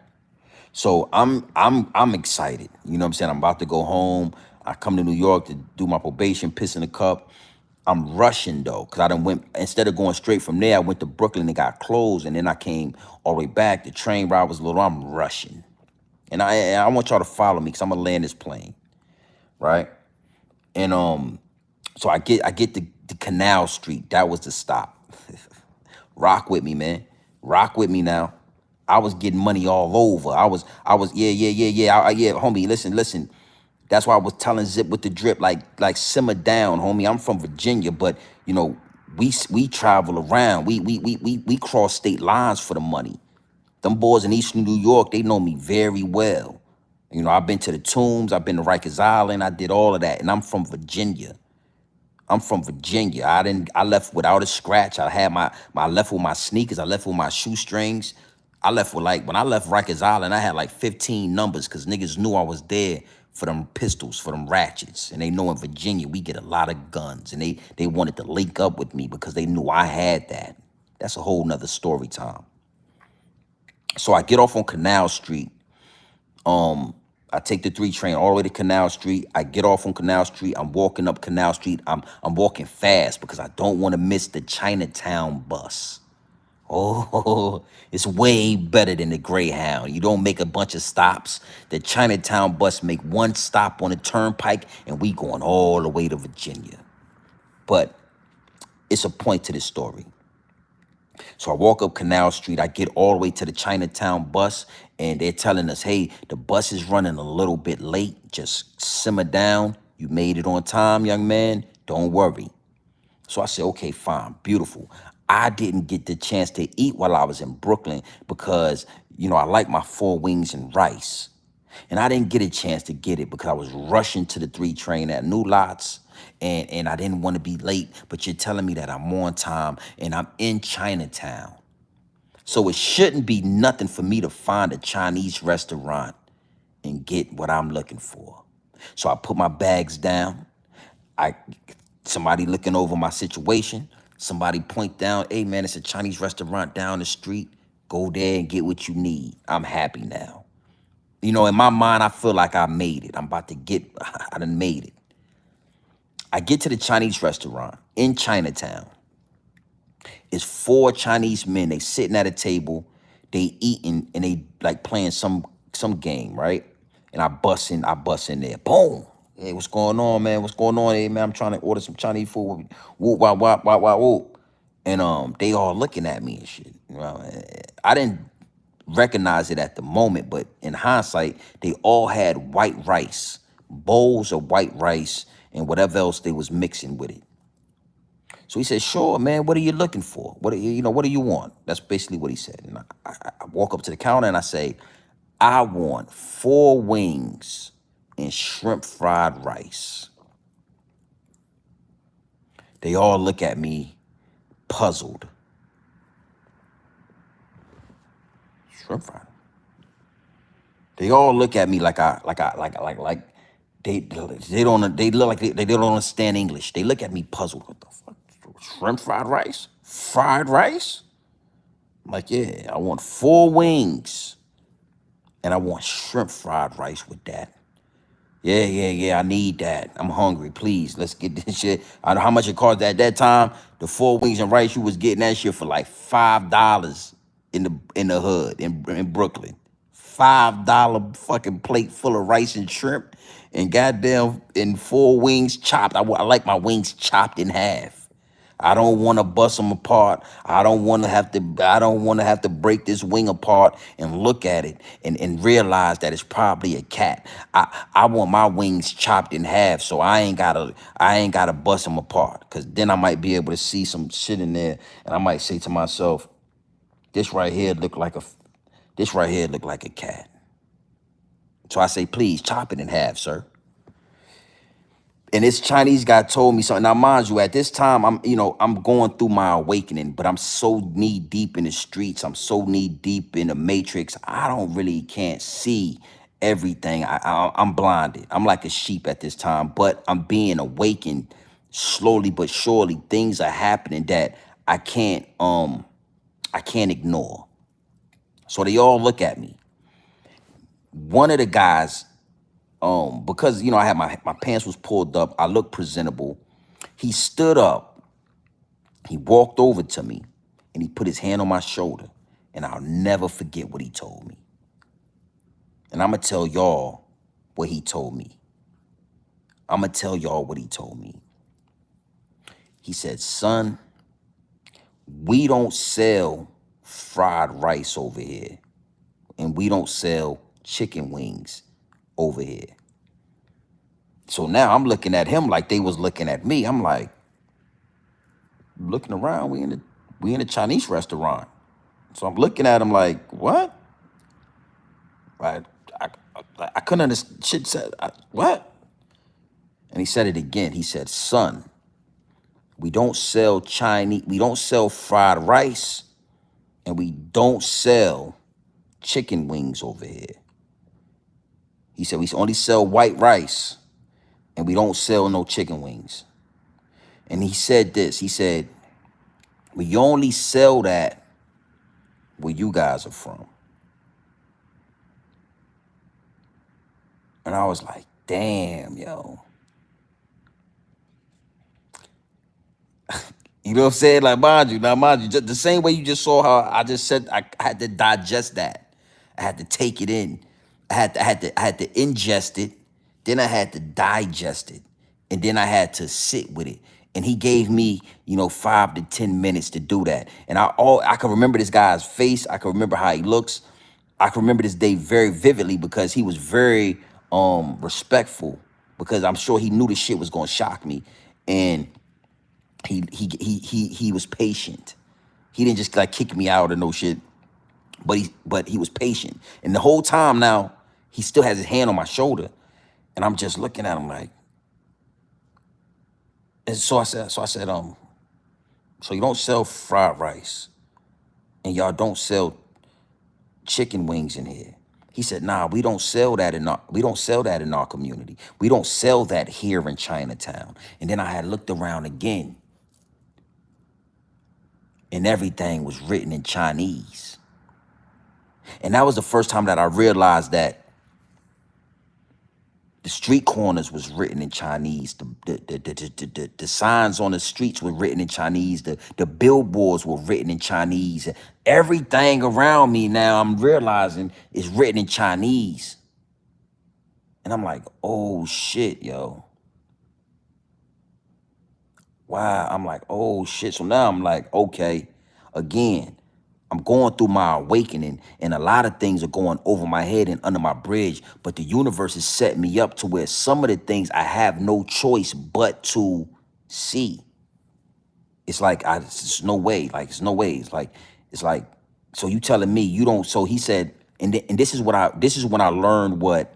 So I'm excited. You know what I'm saying? I'm about to go home. I come to New York to do my probation, piss in the cup. I'm rushing though, because I done went, instead of going straight from there, I went to Brooklyn and got closed, and then I came all the way back. The train ride was a little, I'm rushing. And I want y'all to follow me because I'm gonna land this plane, right? And so I get the Canal Street. That was the stop. Rock with me, man. Rock with me now. I was getting money all over. Yeah, yeah, yeah, yeah. Yeah, homie, listen. That's why I was telling Zip with the drip, like simmer down, homie. I'm from Virginia, but you know, we travel around. We cross state lines for the money. Them boys in Eastern New York, they know me very well. You know, I've been to the Tombs, I've been to Rikers Island, I did all of that, and I'm from Virginia. I'm from Virginia. I left without a scratch. I left with my sneakers. I left with my shoestrings. I left with like, when I left Rikers Island, I had like 15 numbers because niggas knew I was there for them pistols, for them ratchets. And they know in Virginia, we get a lot of guns. And they wanted to link up with me because they knew I had that. That's a whole nother story time. So I get off on Canal Street. I take the 3 train all the way to Canal Street. I get off on Canal Street. I'm walking up Canal Street. I'm walking fast because I don't want to miss the Chinatown bus. Oh, it's way better than the Greyhound. You don't make a bunch of stops. The Chinatown bus make one stop on the turnpike and we going all the way to Virginia. But it's a point to this story. So I walk up Canal Street, I get all the way to the Chinatown bus, and they're telling us, hey, the bus is running a little bit late. Just simmer down. You made it on time, young man. Don't worry. So I said, okay, fine, beautiful. I didn't get the chance to eat while I was in Brooklyn because, you know, I like my 4 wings and rice. And I didn't get a chance to get it because I was rushing to the 3 train at New Lots and I didn't want to be late. But you're telling me that I'm on time and I'm in Chinatown. So it shouldn't be nothing for me to find a Chinese restaurant and get what I'm looking for. So I put my bags down. Somebody looking over my situation. Somebody point down, hey man, it's a Chinese restaurant down the street. Go there and get what you need. I'm happy now. You know, in my mind, I feel like I made it. I done made it. I get to the Chinese restaurant in Chinatown. It's 4 Chinese men. They sitting at a table, they eating and they like playing some game, right? And I bust in there. Boom. Hey, what's going on, man? What's going on? Hey man, I'm trying to order some Chinese food. Whoop, wop, wop, wop, wop, whoop. And they all looking at me and shit. You know, I didn't recognize it at the moment, but in hindsight, they all had white rice, bowls of white rice, and whatever else they was mixing with it. So he said, sure, man, what are you looking for? What do you want? That's basically what he said. And I walk up to the counter and I say, I want 4 wings and shrimp fried rice. They all look at me puzzled. Shrimp fried. They all look at me like they look like they don't understand English. They look at me puzzled. What the fuck? Shrimp fried rice? Fried rice? I'm like, yeah, I want 4 wings and I want shrimp fried rice with that. Yeah, I need that. I'm hungry. Please, let's get this shit. I know how much it cost at that time. The 4 wings and rice, you was getting that shit for like $5 in the hood in Brooklyn. $5 fucking plate full of rice and shrimp and goddamn and 4 wings chopped. I like my wings chopped in half. I don't want to bust them apart. I don't want to have to break this wing apart and look at it and realize that it's probably a cat. I want my wings chopped in half so I ain't gotta bust them apart. Cause then I might be able to see some shit in there and I might say to myself, this right here look like a cat. So I say, please chop it in half, sir. And this Chinese guy told me something. Now, mind you, at this time, I'm going through my awakening, but I'm so knee deep in the streets. I'm so knee deep in the matrix. I don't really can't see everything. I'm blinded. I'm like a sheep at this time, but I'm being awakened slowly but surely. Things are happening that I can't ignore. So they all look at me. One of the guys, because I had my pants was pulled up, I looked presentable. He stood up, he walked over to me, and he put his hand on my shoulder, and I'll never forget what he told me. And I'm gonna tell y'all what he told me. He said, son, We don't sell fried rice over here, and we don't sell chicken wings over here. So now I'm looking at him like they was looking at me. I'm like looking around. We in a Chinese restaurant. So I'm looking at him like, what? I I, I couldn't understand. Shit said what? And he said it again. He said, "Son, we don't sell Chinese. We don't sell fried rice, and we don't sell chicken wings over here." He said, "We only sell white rice, and we don't sell no chicken wings." And he said this. He said, "We only sell that where you guys are from." And I was like, "Damn, yo." You know what I'm saying? Like, mind you, just the same way you just saw how I just said I had to digest that. I had to take it in. I had to ingest it. Then I had to digest it. And then I had to sit with it. And he gave me, 5 to 10 minutes to do that. And I can remember this guy's face. I can remember how he looks. I can remember this day very vividly because he was very respectful, because I'm sure he knew the shit was gonna shock me. And he was patient. He didn't just like kick me out or no shit, but he was patient. And the whole time now, he still has his hand on my shoulder, and I'm just looking at him like. And so I said, so you don't sell fried rice, and y'all don't sell chicken wings in here. He said, nah, we don't sell that in our community. We don't sell that here in Chinatown. And then I had looked around again, and everything was written in Chinese. And that was the first time that I realized that the street corners was written in Chinese. The signs on the streets were written in Chinese. The billboards were written in Chinese. Everything around me now, I'm realizing, is written in Chinese. And I'm like, oh shit, yo. Wow. I'm like, oh shit. So now I'm like, okay, again, I'm going through my awakening, and a lot of things are going over my head and under my bridge, but the universe is setting me up to where some of the things I have no choice but to see. It's like, it's no way, like, it's no way. It's like, so you telling me you don't, so he said, and this is when I learned what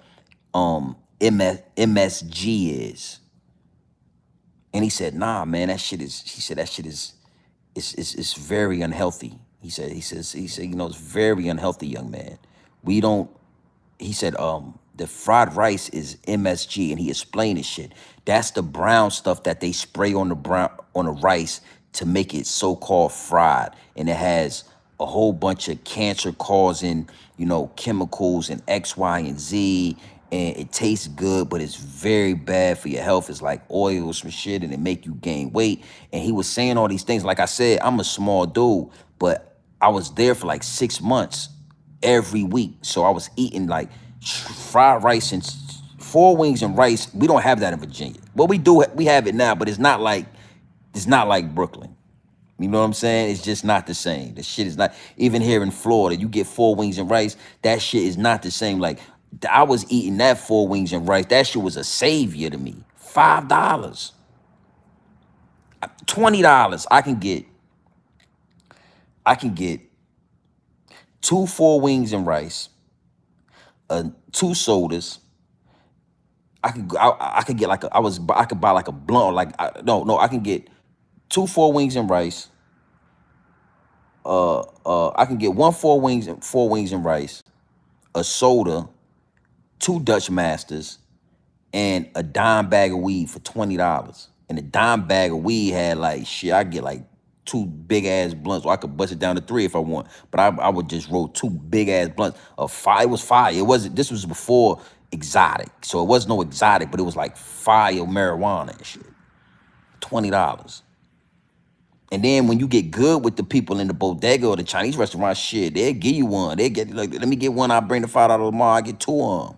MSG is. And he said, nah, man, he said, that shit is, it's very unhealthy. He said, it's very unhealthy, young man. We don't, he said, the fried rice is MSG, and he explained this shit. That's the brown stuff that they spray on the rice to make it so-called fried. And it has a whole bunch of cancer causing, chemicals and X, Y, and Z. And it tastes good, but it's very bad for your health. It's like oil or some shit, and it make you gain weight. And he was saying all these things. Like I said, I'm a small dude, but I was there for like 6 months every week. So I was eating like fried rice and four wings and rice. We don't have that in Virginia. Well, we have it now, but it's not like Brooklyn. You know what I'm saying? It's just not the same. The shit is not, even here in Florida, you get four wings and rice. That shit is not the same. Like, I was eating that four wings and rice. That shit was a savior to me. $5, $20. I can get two four wings and rice, two sodas. I could get like I could buy like a blunt, like no, I can get two four wings and rice. I can get one four wings and rice, a soda, two Dutch Masters, and a dime bag of weed for $20. And the dime bag of weed had like shit. I get like two big ass blunts, or I could bust it down to three if I want. But I would just roll two big ass blunts of fire. It was fire. It wasn't. This was before exotic, so it was no exotic, but it was like fire marijuana and shit. $20. And then when you get good with the people in the bodega or the Chinese restaurant, shit, they'll give you one. They get like, let me get one. I bring the $5 tomorrow. I get two of them.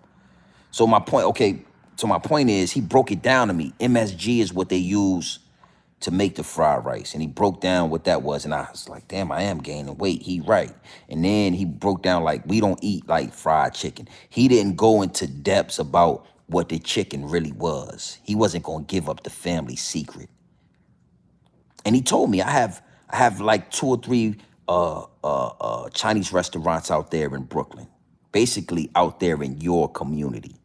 So my point is, he broke it down to me. MSG is what they use to make the fried rice. And he broke down what that was. And I was like, damn, I am gaining weight. He right. And then he broke down like, we don't eat like fried chicken. He didn't go into depths about what the chicken really was. He wasn't going to give up the family secret. And he told me I have like two or three Chinese restaurants out there in Brooklyn, basically out there in your community.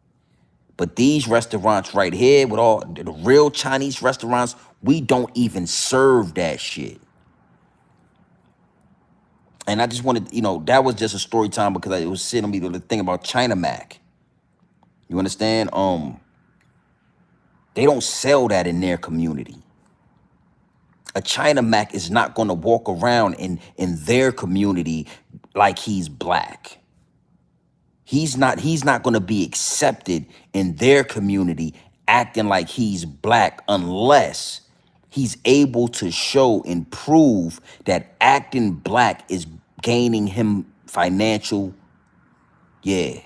But these restaurants right here, with all the real Chinese restaurants, we don't even serve that shit. And I just wanted, that was just a story time because it was sitting on me the thing about China Mac. You understand? They don't sell that in their community. A China Mac is not going to walk around in their community like he's black. He's not going to be accepted in their community acting like he's black unless he's able to show and prove that acting black is gaining him financial, yeah.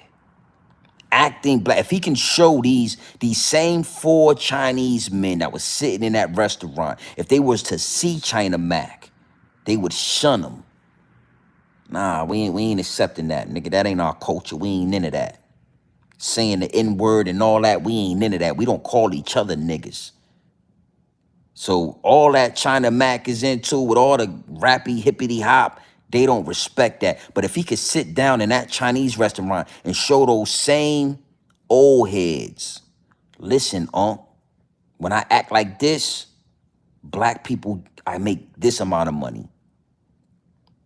Acting black. If he can show these same four Chinese men that was sitting in that restaurant, if they was to see China Mac, they would shun him. Nah, we ain't accepting that, nigga. That ain't our culture. We ain't into that. Saying the N-word and all that, we ain't into that. We don't call each other niggas. So all that China Mac is into with all the rappy hippity hop, they don't respect that. But if he could sit down in that Chinese restaurant and show those same old heads, listen, when I act like this, black people, I make this amount of money.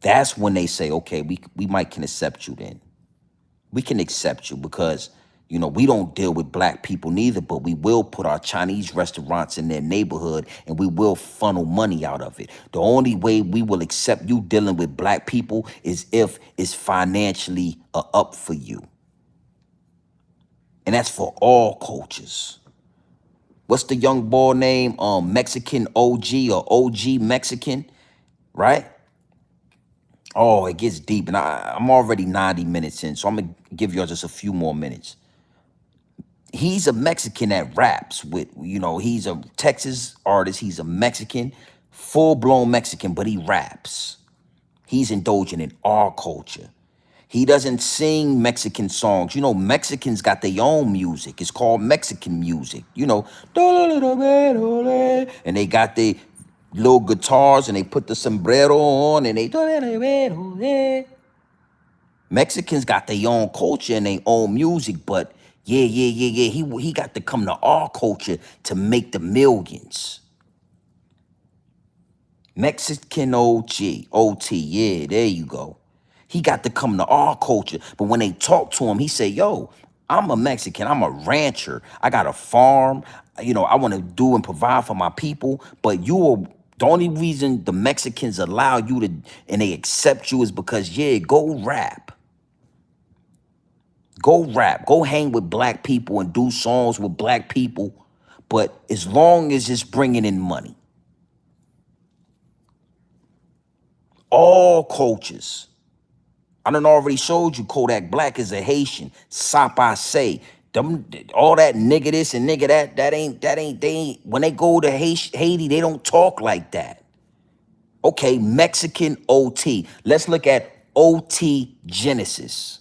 That's when they say, okay, we might can accept you then. We can accept you because, we don't deal with black people neither, but we will put our Chinese restaurants in their neighborhood and we will funnel money out of it. The only way we will accept you dealing with black people is if it's financially up for you. And that's for all cultures. What's the young boy name? Mexican OG or OG Mexican, right? Oh, it gets deep. And I'm already 90 minutes in, so I'm going to give y'all just a few more minutes. He's a Mexican that raps with, he's a Texas artist. He's a Mexican, full-blown Mexican, but he raps. He's indulging in our culture. He doesn't sing Mexican songs. Mexicans got their own music. It's called Mexican music. And they got their little guitars and they put the sombrero on and they. Mexicans got their own culture and their own music, but yeah. He got to come to our culture to make the millions. Mexican OT, yeah, there you go. He got to come to our culture, but when they talk to him, he say, yo, I'm a Mexican, I'm a rancher. I got a farm, I want to do and provide for my people, but the only reason the Mexicans allow you to, and they accept you is because, yeah, go rap. Go rap, go hang with black people and do songs with black people, but as long as it's bringing in money. All cultures. I done already showed you Kodak Black is a Haitian. Sop I say. All that nigga this and nigga that, they ain't, when they go to Haiti, they don't talk like that. Okay, Mexican OT. Let's look at OT Genesis.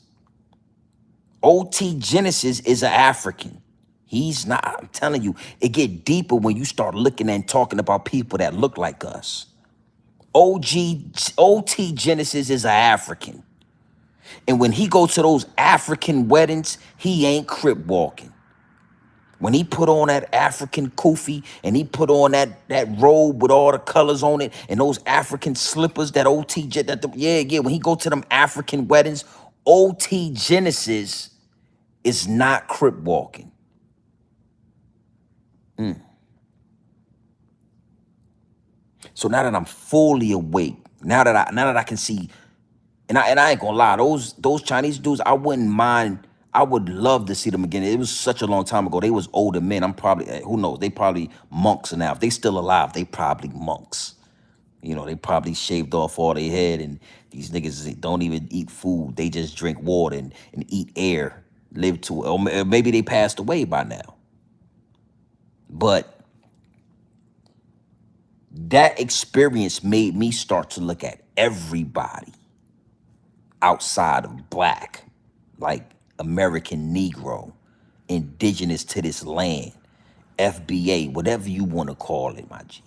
OT Genesis is an African. He's not, I'm telling you, it get deeper when you start looking and talking about people that look like us. OT Genesis is an African. And when he goes to those African weddings, he ain't crip walking. When he put on that African kufi and he put on that robe with all the colors on it and those African slippers, that OT, when he go to them African weddings, OT Genesis is not crip walking. So now that I'm fully awake, now that I can see, and I ain't gonna lie, those Chinese dudes, I wouldn't mind. I would love to see them again. It was such a long time ago. They was older men. I'm probably, who knows? They probably monks now. If they still alive, they probably monks. They probably shaved off all their head, and these niggas don't even eat food. They just drink water and eat air, live to it. Or maybe they passed away by now. But that experience made me start to look at everybody outside of black, like American Negro, indigenous to this land, FBA, whatever you want to call it, my G.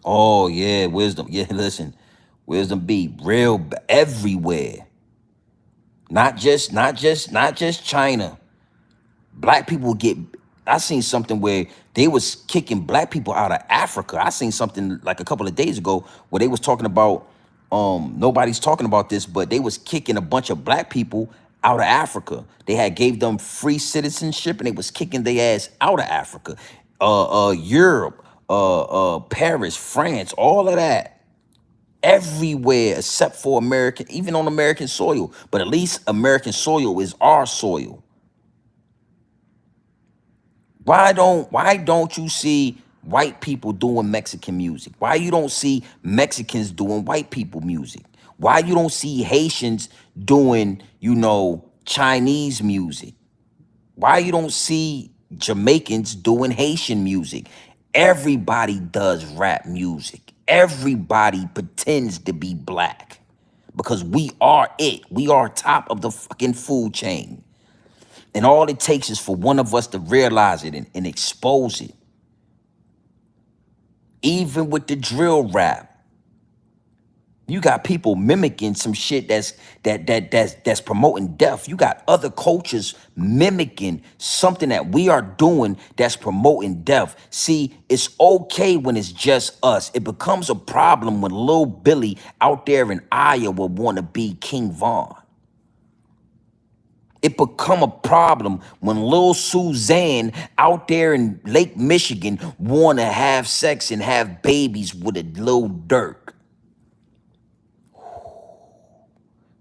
Oh yeah, wisdom. Yeah, listen, wisdom be real everywhere. Not just China. Black people get, I seen something where they was kicking black people out of Africa. I seen something like a couple of days ago where they was talking about, nobody's talking about this, but they was kicking a bunch of black people out of Africa. They had gave them free citizenship and they was kicking their ass out of Africa. Europe, Paris, France, all of that. Everywhere except for American, even on American soil. But at least American soil is our soil. Why don't you see white people doing Mexican music? Why you don't see Mexicans doing white people music? Why you don't see Haitians doing, Chinese music? Why you don't see Jamaicans doing Haitian music? Everybody does rap music. Everybody pretends to be black because we are it. We are top of the fucking food chain. And all it takes is for one of us to realize it and expose it. Even with the drill rap, you got people mimicking some shit that's promoting death. You got other cultures mimicking something that we are doing that's promoting death. See, it's okay when it's just us. It becomes a problem when Lil Billy out there in Iowa want to be King Von. It become a problem when Lil Suzanne out there in Lake Michigan want to have sex and have babies with a Lil Durk.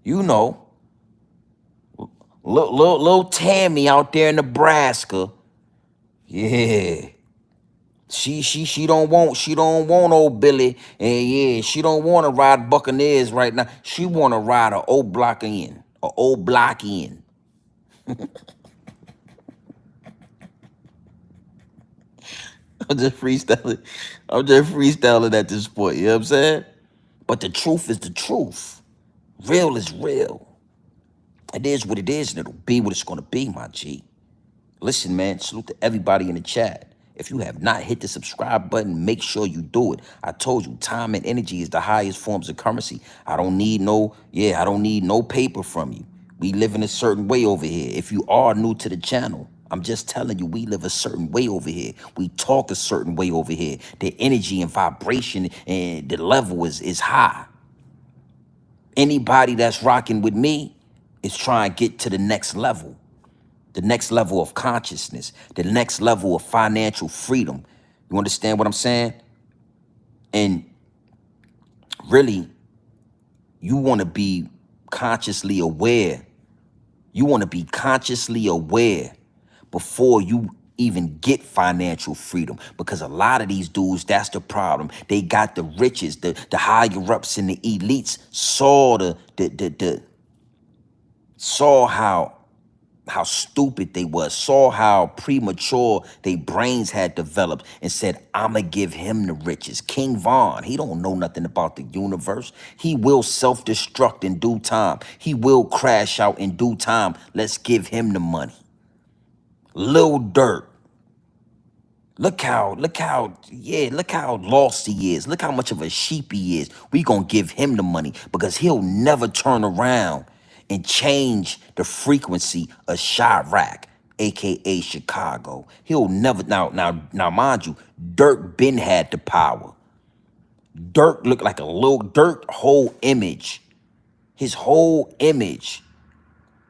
You know, Lil Tammy out there in Nebraska. Yeah. She don't want old Billy. And yeah, she don't want to ride Buccaneers right now. She want to ride a old block in. A old block in. I'm just freestyling. I'm just freestyling at this point. You know what I'm saying? But the truth is the truth. Real is real. It is what it is, and it'll be what it's gonna be, my G. Listen, man, salute to everybody in the chat. If you have not hit the subscribe button, make sure you do it. I told you, time and energy is the highest forms of currency. I don't need no paper from you. We live in a certain way over here. If you are new to the channel, I'm just telling you, we live a certain way over here. We talk a certain way over here. The energy and vibration and the level is high. Anybody that's rocking with me is trying to get to the next level of consciousness, the next level of financial freedom. You understand what I'm saying? And really, you want to be consciously aware. You want to be consciously aware before you even get financial freedom, because a lot of these dudes, that's the problem. They got the riches, the higher ups and the elites saw saw how stupid they was, saw how premature their brains had developed, and said, I'ma give him the riches. King Von, he don't know nothing about the universe. He will self-destruct in due time. He will crash out in due time. Let's give him the money. Lil Durk, look how lost he is. Look how much of a sheep he is. We gonna give him the money because he'll never turn around and change the frequency of Chirac, aka Chicago. He'll never. Now, mind you, Dirk been had the power. Dirk looked like a little Dirk whole image, his whole image.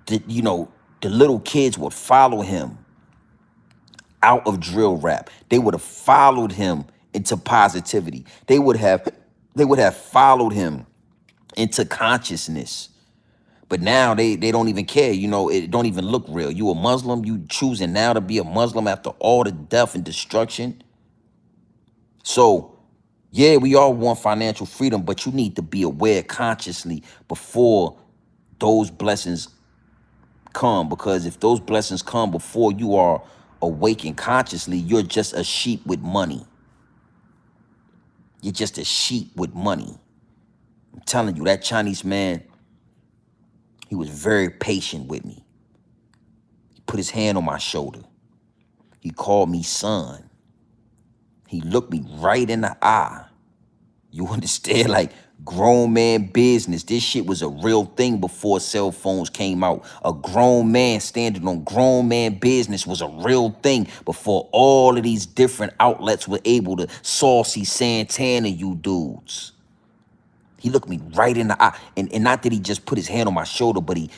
The little kids would follow him out of drill rap. They would have followed him into positivity. They would have followed him into consciousness. But now they don't even care. It don't even look real. You a Muslim, you choosing now to be a Muslim after all the death and destruction. So yeah, we all want financial freedom, but you need to be aware consciously before those blessings come. Because if those blessings come before you are awaken consciously, you're just a sheep with money. You're just a sheep with money. I'm telling you, that Chinese man, he was very patient with me. He put his hand on my shoulder. He called me son. He looked me right in the eye. You understand? Like, grown man business. This shit was a real thing before cell phones came out. A grown man standing on grown man business was a real thing before all of these different outlets were able to saucy Santana you dudes. He looked me right in the eye. And not that he just put his hand on my shoulder, but he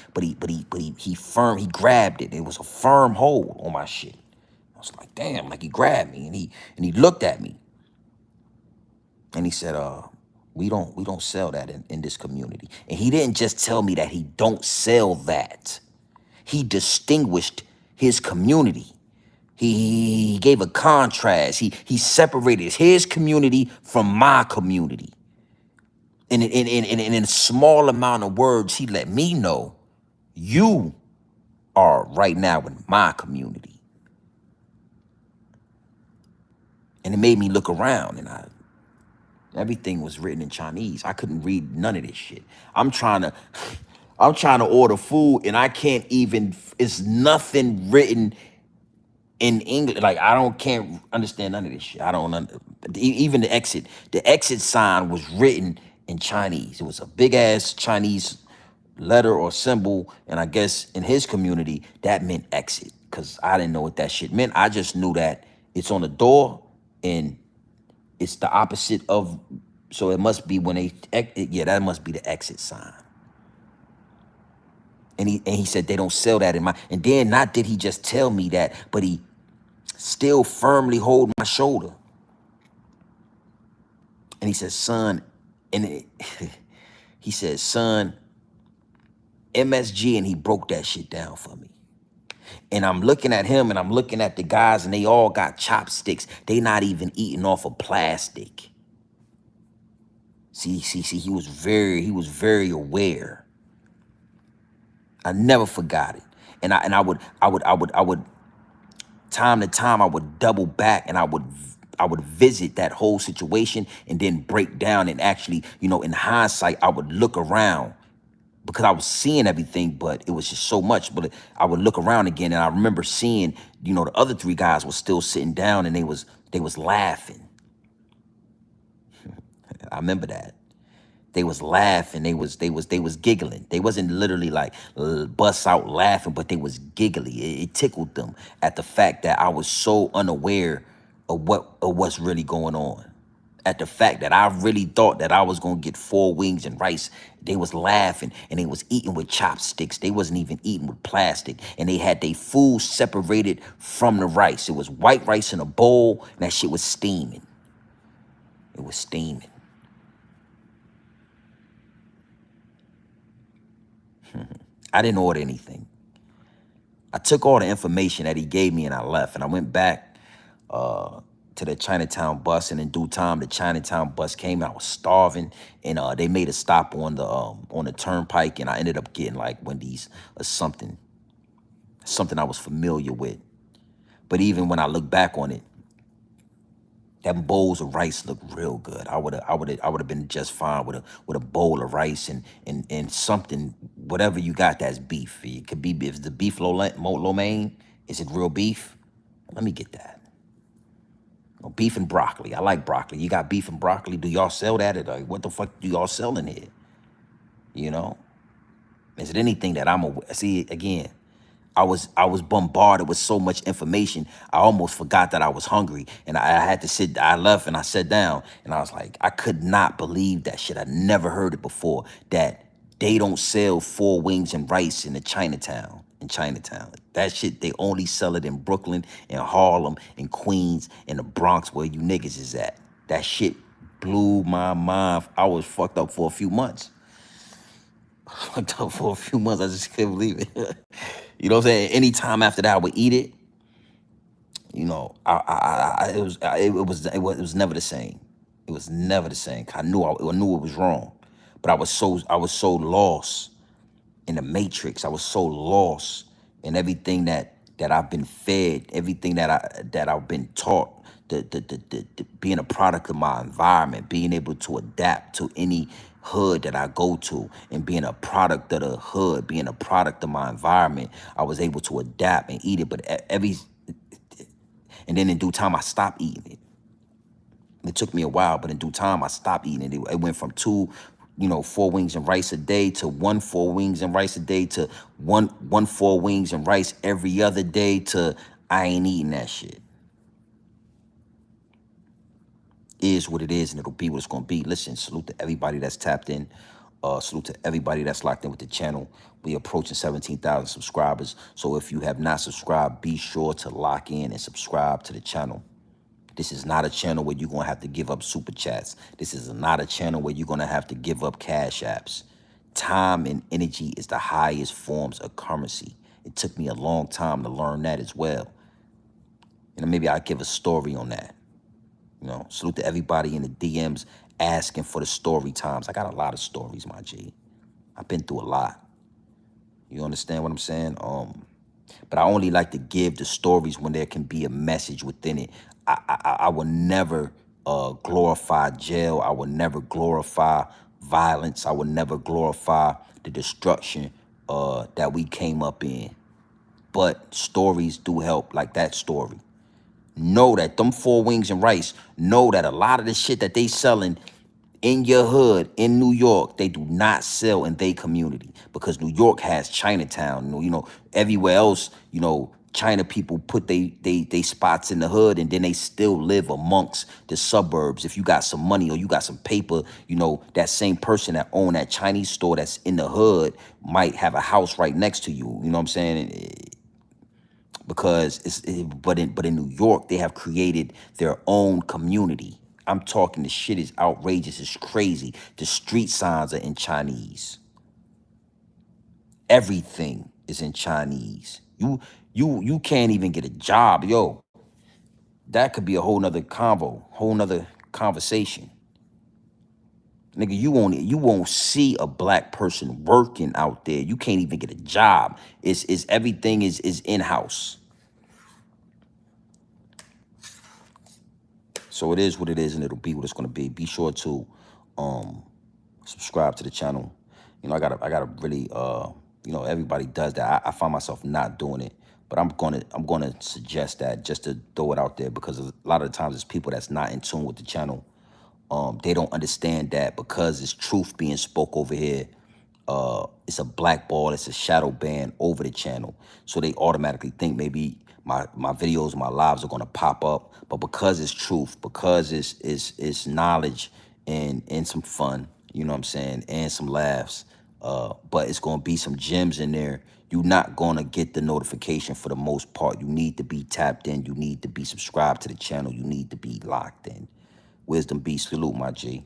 grabbed it. It was a firm hold on my shit. I was like, damn, like he grabbed me and he looked at me. And he said, we don't sell that in this community. And he didn't just tell me that he don't sell that. He distinguished his community. He gave a contrast. He separated his community from my community. And in a small amount of words, he let me know you are right now in my community. And it made me look around, and everything was written in Chinese. I couldn't read none of this shit. I'm trying to order food, and I can't even, it's nothing written in English. Like, can't understand none of this shit. Even the exit sign was written in Chinese. It was a big ass Chinese letter or symbol, and I guess in his community that meant exit, because I didn't know what that shit meant. I just knew that it's on the door and it's the opposite of, so it must be when that must be the exit sign. And he said they don't sell that in my, and then not did he just tell me that, but he still firmly hold my shoulder. And he said, son, he said, son, MSG, and he broke that shit down for me. And I'm looking at him and I'm looking at the guys, and they all got chopsticks. They not even eating off of plastic. See, he was very aware. I never forgot it. And I would time to time I would double back, and I would visit that whole situation and then break down, and actually, in hindsight, I would look around because I was seeing everything, but it was just so much. But I would look around again, and I remember seeing, the other three guys were still sitting down, and they was laughing. I remember that. They was laughing. They was giggling. They wasn't literally like bust out laughing, but they was giggly. It tickled them at the fact that I was so unaware of what's really going on. At the fact that I really thought that I was gonna get 4 wings and rice. They was laughing, and they was eating with chopsticks. They wasn't even eating with plastic. And they had their food separated from the rice. It was white rice in a bowl, and that shit was steaming. It was steaming. I didn't order anything. I took all the information that he gave me and I left. And I went back to the Chinatown bus, and in due time, the Chinatown bus came. And I was starving, and they made a stop on the turnpike, and I ended up getting like Wendy's or something I was familiar with. But even when I look back on it, them bowls of rice look real good. I would have been just fine with a bowl of rice and something, whatever you got that's beef. It could be, if the beef lo mein, is it real beef? Let me get that. Oh, beef and broccoli. I like broccoli. You got beef and broccoli? Do y'all sell that? Like, what the fuck do y'all sell in here? Is it anything that see, again, I was bombarded with so much information. I almost forgot that I was hungry, and I had to sit. I left and I sat down, and I was like, I could not believe that shit. I never heard it before. That they don't sell 4 wings and rice in Chinatown. In Chinatown, that shit, they only sell it in Brooklyn, in Harlem, in Queens, in the Bronx, where you niggas is at. That shit blew my mind. I was fucked up for a few months. I just couldn't believe it. You know what I'm saying? Anytime after that, I would eat it. It was never the same. It was never the same. I knew it was wrong, but I was so lost in the matrix. I was so lost in everything that that I've been fed, everything that I've been taught, the being a product of my environment, being able to adapt to any hood that I go to, and being a product of the hood, being a product of my environment, I was able to adapt and eat it. But and then in due time, I stopped eating it. It took me a while, but in due time, I stopped eating it. It went from two, 4 wings and rice a day to one 4 wings and rice a day to one 4 wings and rice every other day to I ain't eating that shit. Is what it is, and it'll be what it's gonna be. Listen, salute to everybody that's tapped in. Salute to everybody that's locked in with the channel. We approaching 17,000 subscribers. So if you have not subscribed, be sure to lock in and subscribe to the channel. This is not a channel where you're going to have to give up super chats. This is not a channel where you're going to have to give up cash apps. Time and energy is the highest forms of currency. It took me a long time to learn that as well. Maybe I'll give a story on that. Salute to everybody in the DMs asking for the story times. I got a lot of stories, my G. I've been through a lot. You understand what I'm saying? But I only like to give the stories when there can be a message within it. I will never glorify jail. I will never glorify violence. I will never glorify the destruction that we came up in. But stories do help, like that story. Know that them 4 wings and rice, know that a lot of the shit that they selling in your hood in New York, they do not sell in their community, because New York has Chinatown. Everywhere else, China people put they spots in the hood, and then they still live amongst the suburbs. If you got some money or you got some paper, that same person that own that Chinese store that's in the hood might have a house right next to you. You know what I'm saying? Because but in New York, they have created their own community. I'm talking, the shit is outrageous. It's crazy. The street signs are in Chinese. Everything is in Chinese. You can't even get a job. Yo, that could be a whole nother whole nother conversation. Nigga, you won't see a black person working out there. You can't even get a job. It's everything is in-house. So it is what it is, and it'll be what it's gonna be. Be sure to subscribe to the channel. I gotta really everybody does that. I find myself not doing it, but I'm gonna suggest that, just to throw it out there, because a lot of the times it's people that's not in tune with the channel. They don't understand that because it's truth being spoke over here, it's a black ball, it's a shadow ban over the channel. So they automatically think maybe my videos, my lives are gonna pop up. But because it's truth, because it's knowledge and some fun, you know what I'm saying, and some laughs, but it's gonna be some gems in there. You're not gonna get the notification for the most part. You need to be tapped in, you need to be subscribed to the channel, you need to be locked in. Wisdom be salute, my G.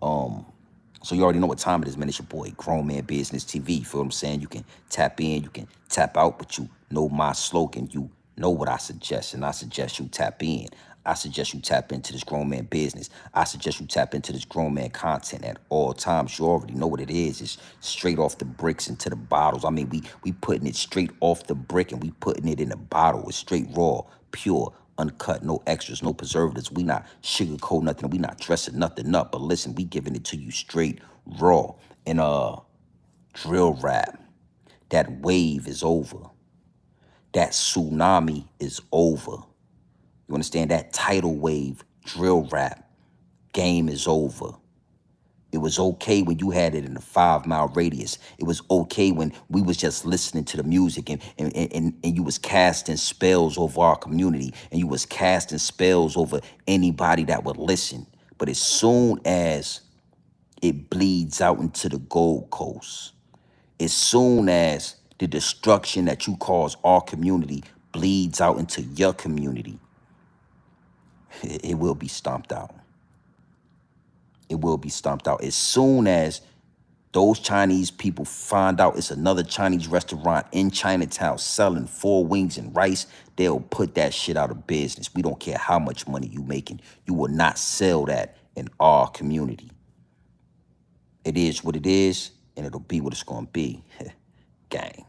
So you already know what time it is, man. It's your boy, Grown Man Business TV. You feel what I'm saying? You can tap in, you can tap out, but you know my slogan. You know what I suggest, and I suggest you tap in. I suggest you tap into this grown man business. I suggest you tap into this grown man content at all times. You already know what it is. It's straight off the bricks into the bottles. I mean, we putting it straight off the brick, and we putting it in the bottle. It's straight raw, pure, uncut, no extras, no preservatives. We not sugarcoat nothing. We not dressing nothing up. But listen, we giving it to you straight raw. And drill rap, that wave is over. That tsunami is over. You understand? That tidal wave drill rap game is over. It was okay when you had it in a 5-mile radius. It was okay when we was just listening to the music, and you was casting spells over our community, and you was casting spells over anybody that would listen. But as soon as it bleeds out into the Gold Coast, as soon as the destruction that you cause our community bleeds out into your community, it will be stomped out. It will be stomped out. As soon as those Chinese people find out it's another Chinese restaurant in Chinatown selling 4 wings and rice, they'll put that shit out of business. We don't care how much money you making. You will not sell that in our community. It is what it is, and it'll be what it's going to be. Gang.